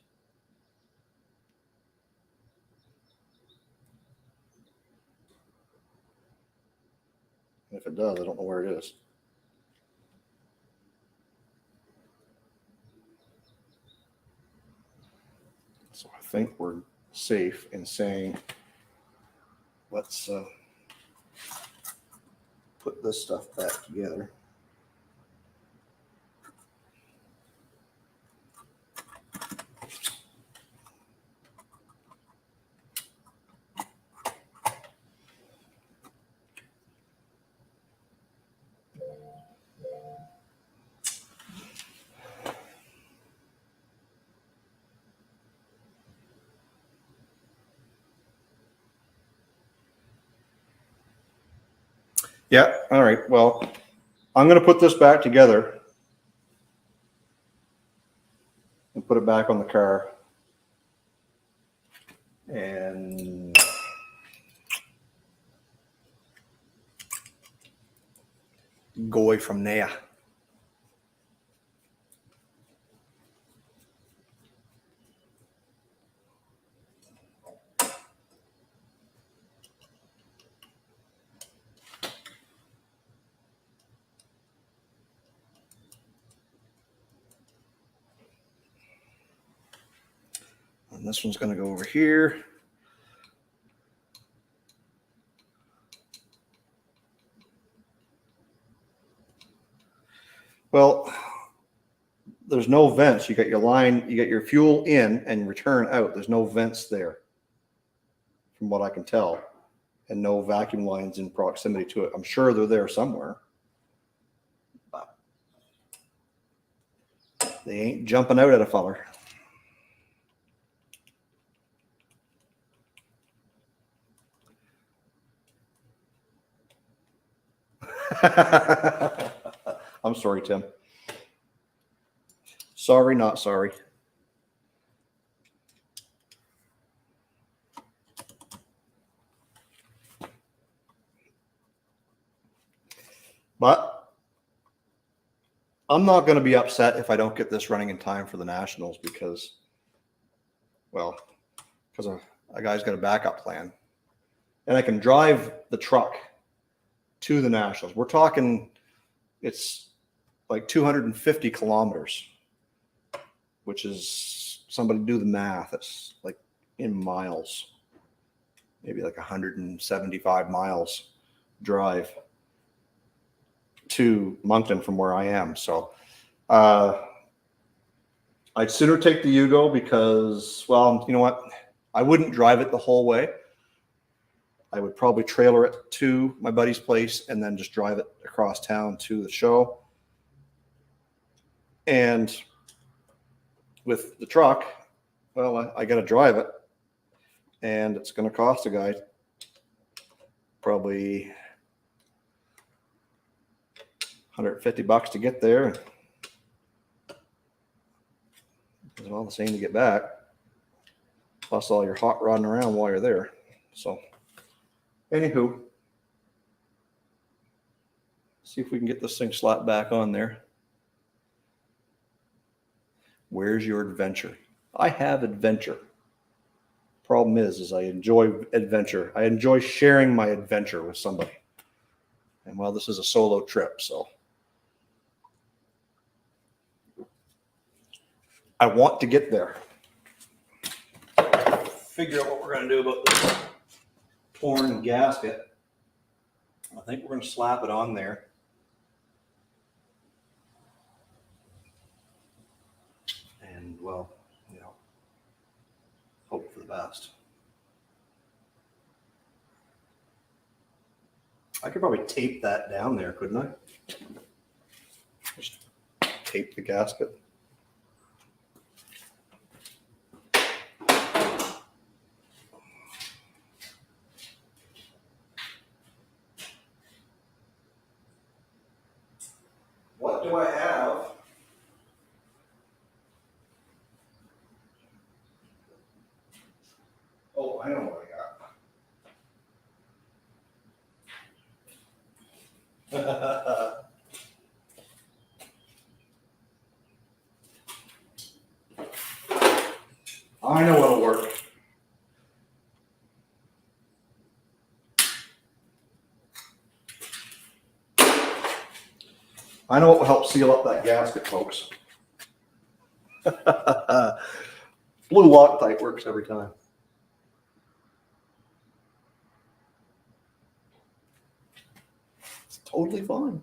And if it does, I don't know where it is. So I think we're safe in saying, let's put this stuff back together. Yeah. All right. Well, I'm going to put this back together and put it back on the car. And go away from there. And this one's going to go over here. Well, there's no vents. You got your line, you got your fuel in and return out. There's no vents there, from what I can tell, and no vacuum lines in proximity to it. I'm sure they're there somewhere, but they ain't jumping out at a feller. I'm sorry, Tim. Sorry, not sorry. But I'm not going to be upset if I don't get this running in time for the Nationals because, well, because a guy's got a backup plan. And I can drive the truck to the Nationals. We're talking, it's like 250 kilometers, which is, somebody do the math, it's like in miles, maybe like 175 miles drive to Moncton from where I am. So I'd sooner take the Yugo because, well, you know what? I wouldn't drive it the whole way. I would probably trailer it to my buddy's place and then just drive it across town to the show. And with the truck, well, I got to drive it, and it's going to cost a guy probably $150 to get there. It's all the same to get back, plus all your hot rodding around while you're there. So, anywho, see if we can get this thing slapped back on there. Where's your adventure? I have adventure. Problem is I enjoy adventure. I enjoy sharing my adventure with somebody. And well, this is a solo trip, so I want to get there. Figure out what we're going to do about this torn gasket. I think we're going to slap it on there. And, well, you know, hope for the best. I could probably tape that down there, couldn't I? Just tape the gasket. What do I have? Oh, I know what I got. I know what'll work. I know what will help seal up that gasket, folks. Blue Loctite works every time. It's totally fine.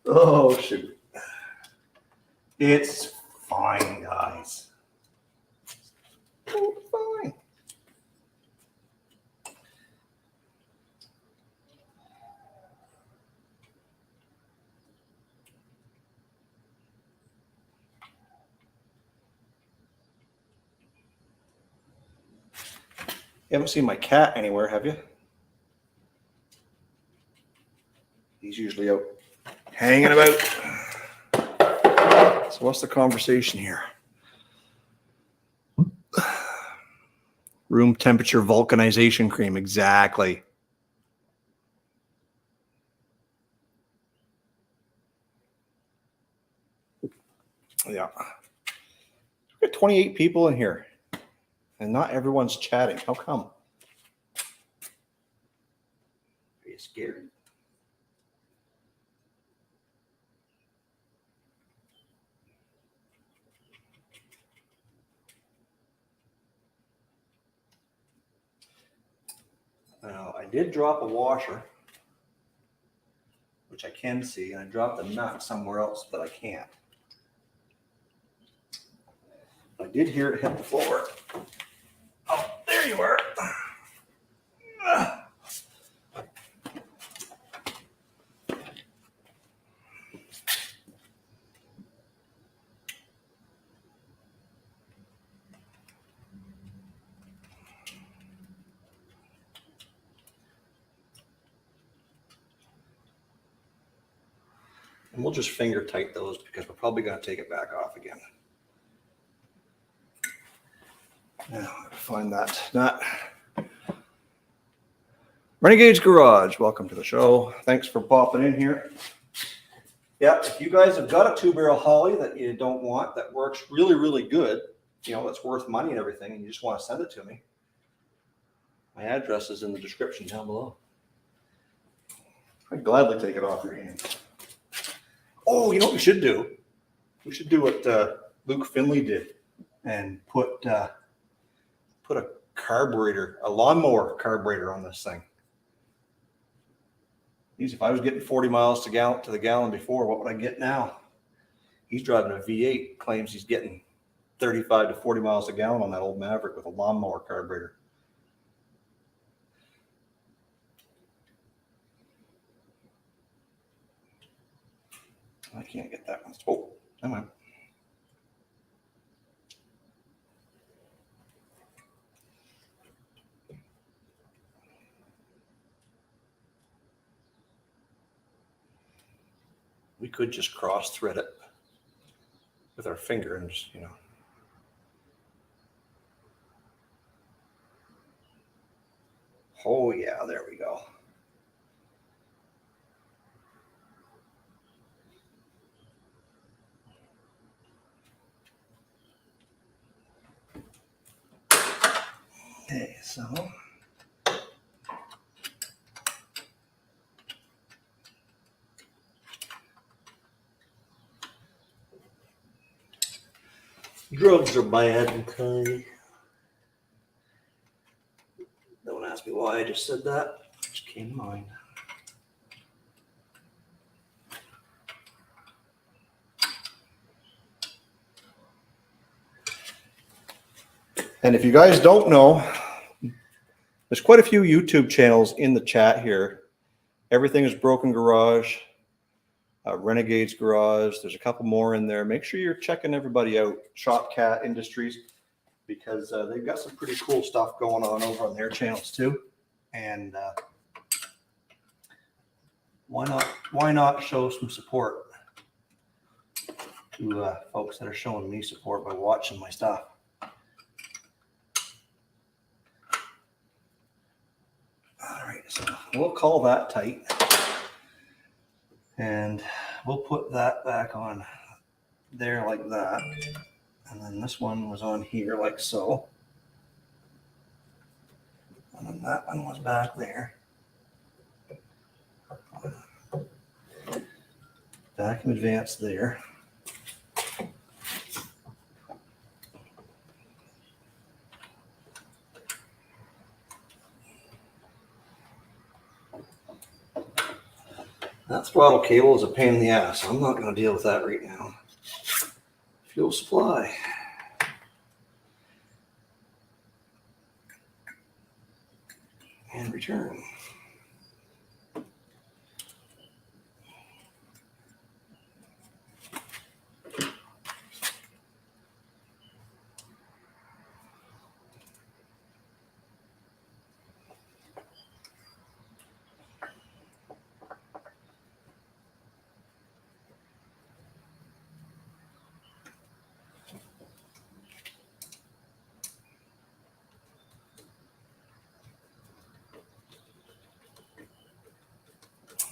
Oh, shoot. It's fine, guys. Totally fine. You haven't seen my cat anywhere, have you? He's usually out hanging about. So what's the conversation here? Room temperature vulcanization cream, exactly. Yeah. We've got 28 people in here, and not everyone's chatting. How come? Are you scared? Now, I did drop a washer, which I can see, and I dropped a nut somewhere else that I can't. I did hear it hit the floor. Oh, there you are. And we'll just finger tight those because we're probably going to take it back off again. Now, find that nut. Renegade's Garage, welcome to the show. Thanks for popping in here. Yeah, if you guys have got a 2-barrel Holly that you don't want, that works really, really good, you know, that's worth money and everything, and you just want to send it to me, my address is in the description down below. I'd gladly take it off your hands. Oh, you know what we should do? We should do what Luke Finley did and put a carburetor, a lawnmower carburetor on this thing. If I was getting 40 miles to the gallon before, what would I get now? He's driving a V8, claims he's getting 35 to 40 miles a gallon on that old Maverick with a lawnmower carburetor. I can't get that one. Oh, come on. We could just cross thread it with our finger and just, you know. Oh yeah, there we go. Okay, so drugs are bad, okay? Don't ask me why I just said that. It just came to mind. And if you guys don't know, there's quite a few YouTube channels in the chat here. Everything is Broken Garage, Renegade's Garage. There's a couple more in there. Make sure you're checking everybody out. Shopcat Industries, because they've got some pretty cool stuff going on over on their channels too. And why not show some support to folks that are showing me support by watching my stuff. All right, so we'll call that tight. And we'll put that back on there like that. And then this one was on here like so. And then that one was back there. Vacuum advance there. That throttle cable is a pain in the ass. I'm not going to deal with that right now. Fuel supply. And return.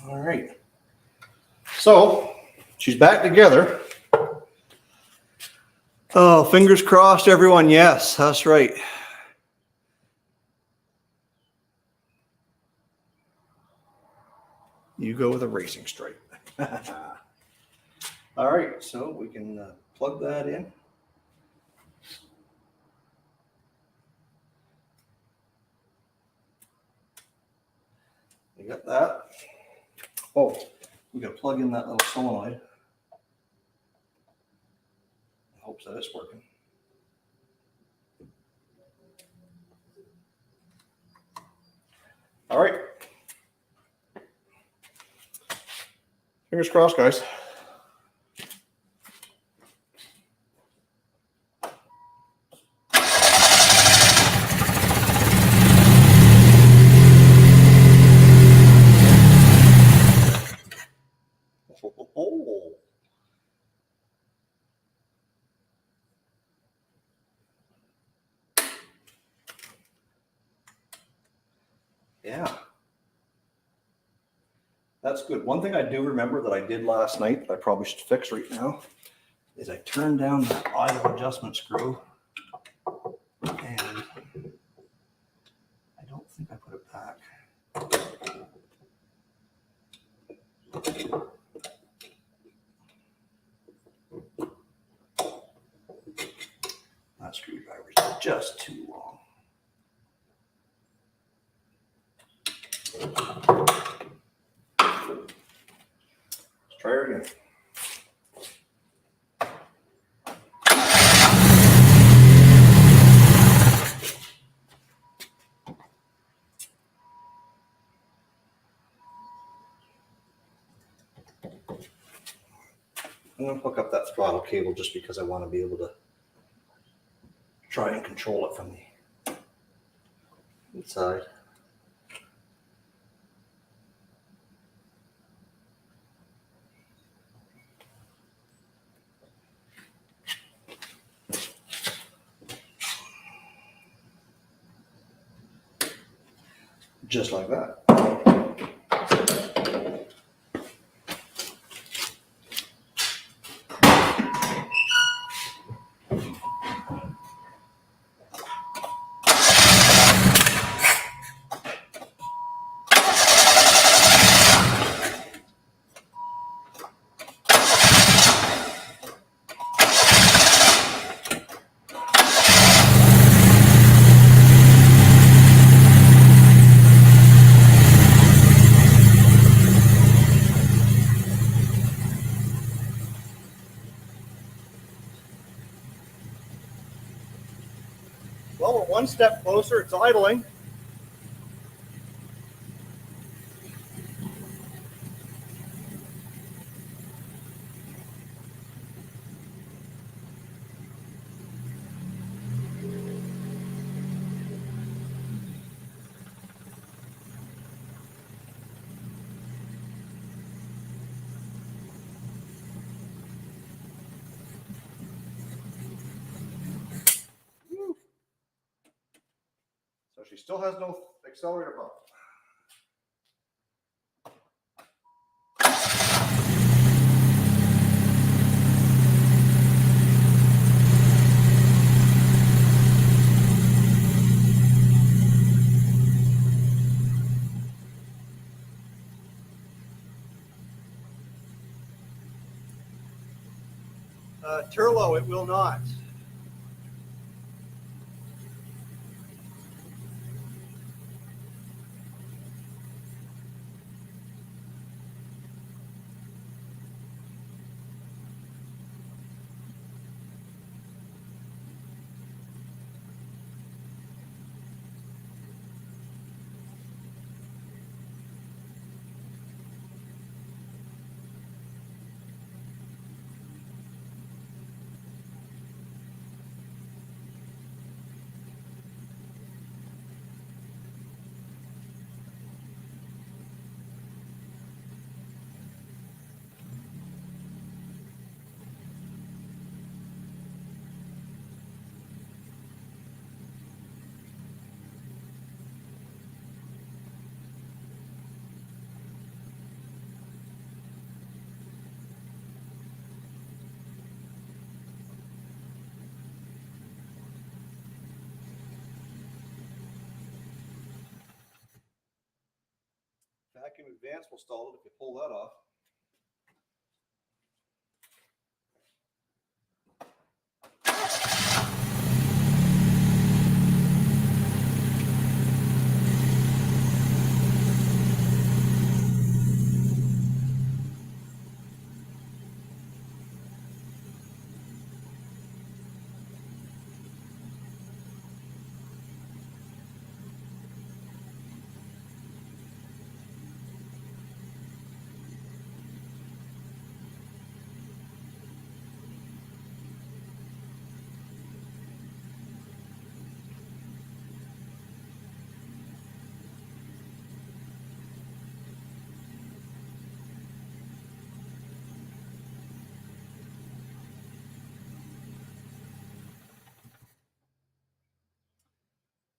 All right. So she's back together. Oh, fingers crossed, everyone. Yes, that's right. You go with a racing stripe. All right, so we can plug that in. We got that. Oh, we got to plug in that little solenoid. I hope that it's working. All right. Fingers crossed, guys. Oh. Yeah. That's good. One thing I do remember that I did last night that I probably should fix right now is I turned down the idle adjustment screw, and I don't think I put it back. That screwdriver is just too long. Let's try it again. I'm going to hook up that throttle cable just because I want to be able to try and control it from the inside. Just like that. Well, we're one step closer. It's idling. So she still has no accelerator pump. Turlo, it will not. advance will stall it if you pull that off.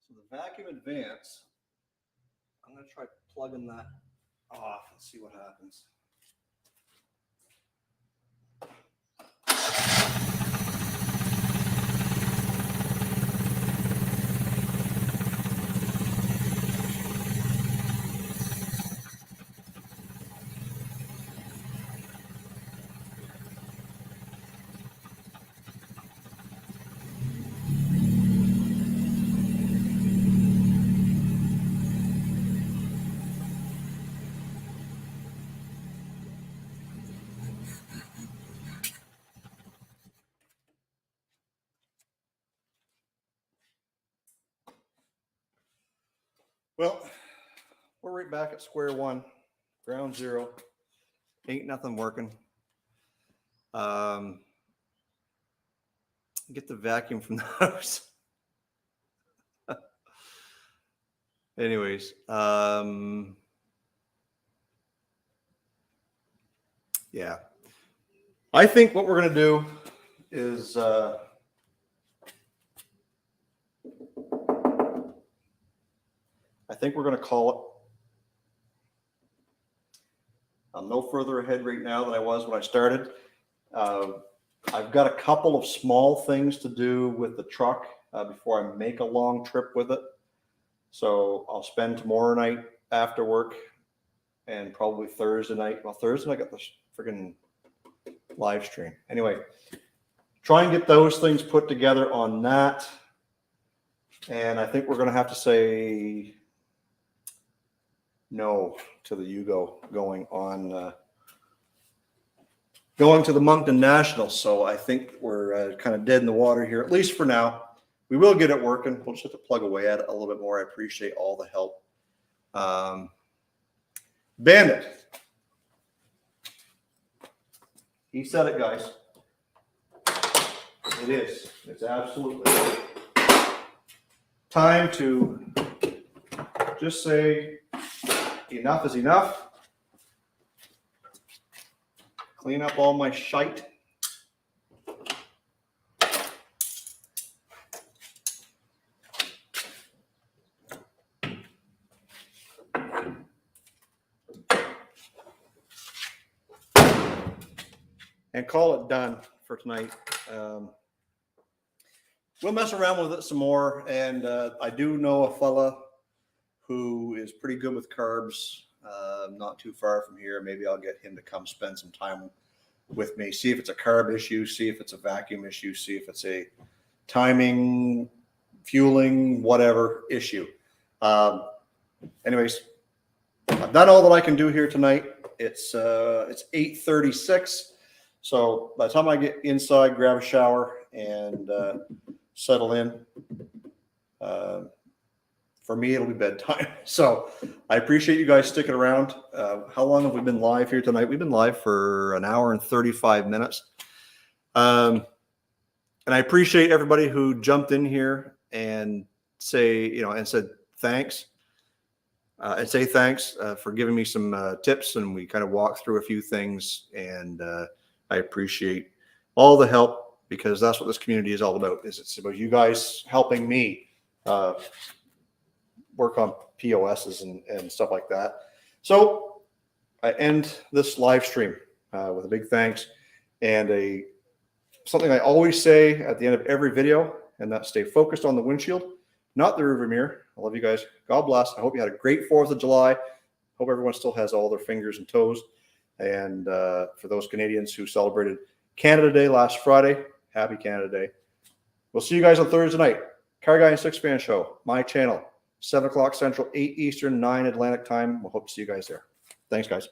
So the vacuum advance, I'm going to try plugging that off and see what happens. Well, we're right back at square one, ground zero. Ain't nothing working. Get the vacuum from the house. Anyways, yeah. I think what we're going to do is I think we're going to call it. I'm no further ahead right now than I was when I started. I've got a couple of small things to do with the truck before I make a long trip with it. So I'll spend tomorrow night after work and probably Thursday night. Well, Thursday I got the friggin' live stream. Anyway, try and get those things put together on that. And I think we're going to have to say no to the Yugo going to the Moncton Nationals. So I think we're kind of dead in the water here, at least for now. We will get it working. We'll just have to plug away at it a little bit more. I appreciate all the help. Bandit. He said it, guys. It is. It's absolutely time to just say enough is enough. Clean up all my shite. And call it done for tonight. We'll mess around with it some more. And I do know a fella who is pretty good with carbs, not too far from here. Maybe I'll get him to come spend some time with me, see if it's a carb issue, see if it's a vacuum issue, see if it's a timing, fueling, whatever issue. Anyways, I've done all that I can do here tonight. It's 8:36. So by the time I get inside, grab a shower, and settle in, for me, it'll be bedtime. So I appreciate you guys sticking around. How long have we been live here tonight? We've been live for an hour and 35 minutes. And I appreciate everybody who jumped in here and said thanks. And say thanks for giving me some tips, and we kind of walked through a few things, and I appreciate all the help, because that's what this community is all about. It's about you guys helping me work on POSs and stuff like that. So I end this live stream with a big thanks and something I always say at the end of every video, and that's stay focused on the windshield, not the rearview mirror. I love you guys. God bless. I hope you had a great 4th of July. Hope everyone still has all their fingers and toes. And for those Canadians who celebrated Canada Day last Friday, happy Canada Day. We'll see you guys on Thursday night. Car Guy and Six Fan Show, my channel, 7 o'clock Central, 8 Eastern, 9 Atlantic time. We'll hope to see you guys there. Thanks, guys.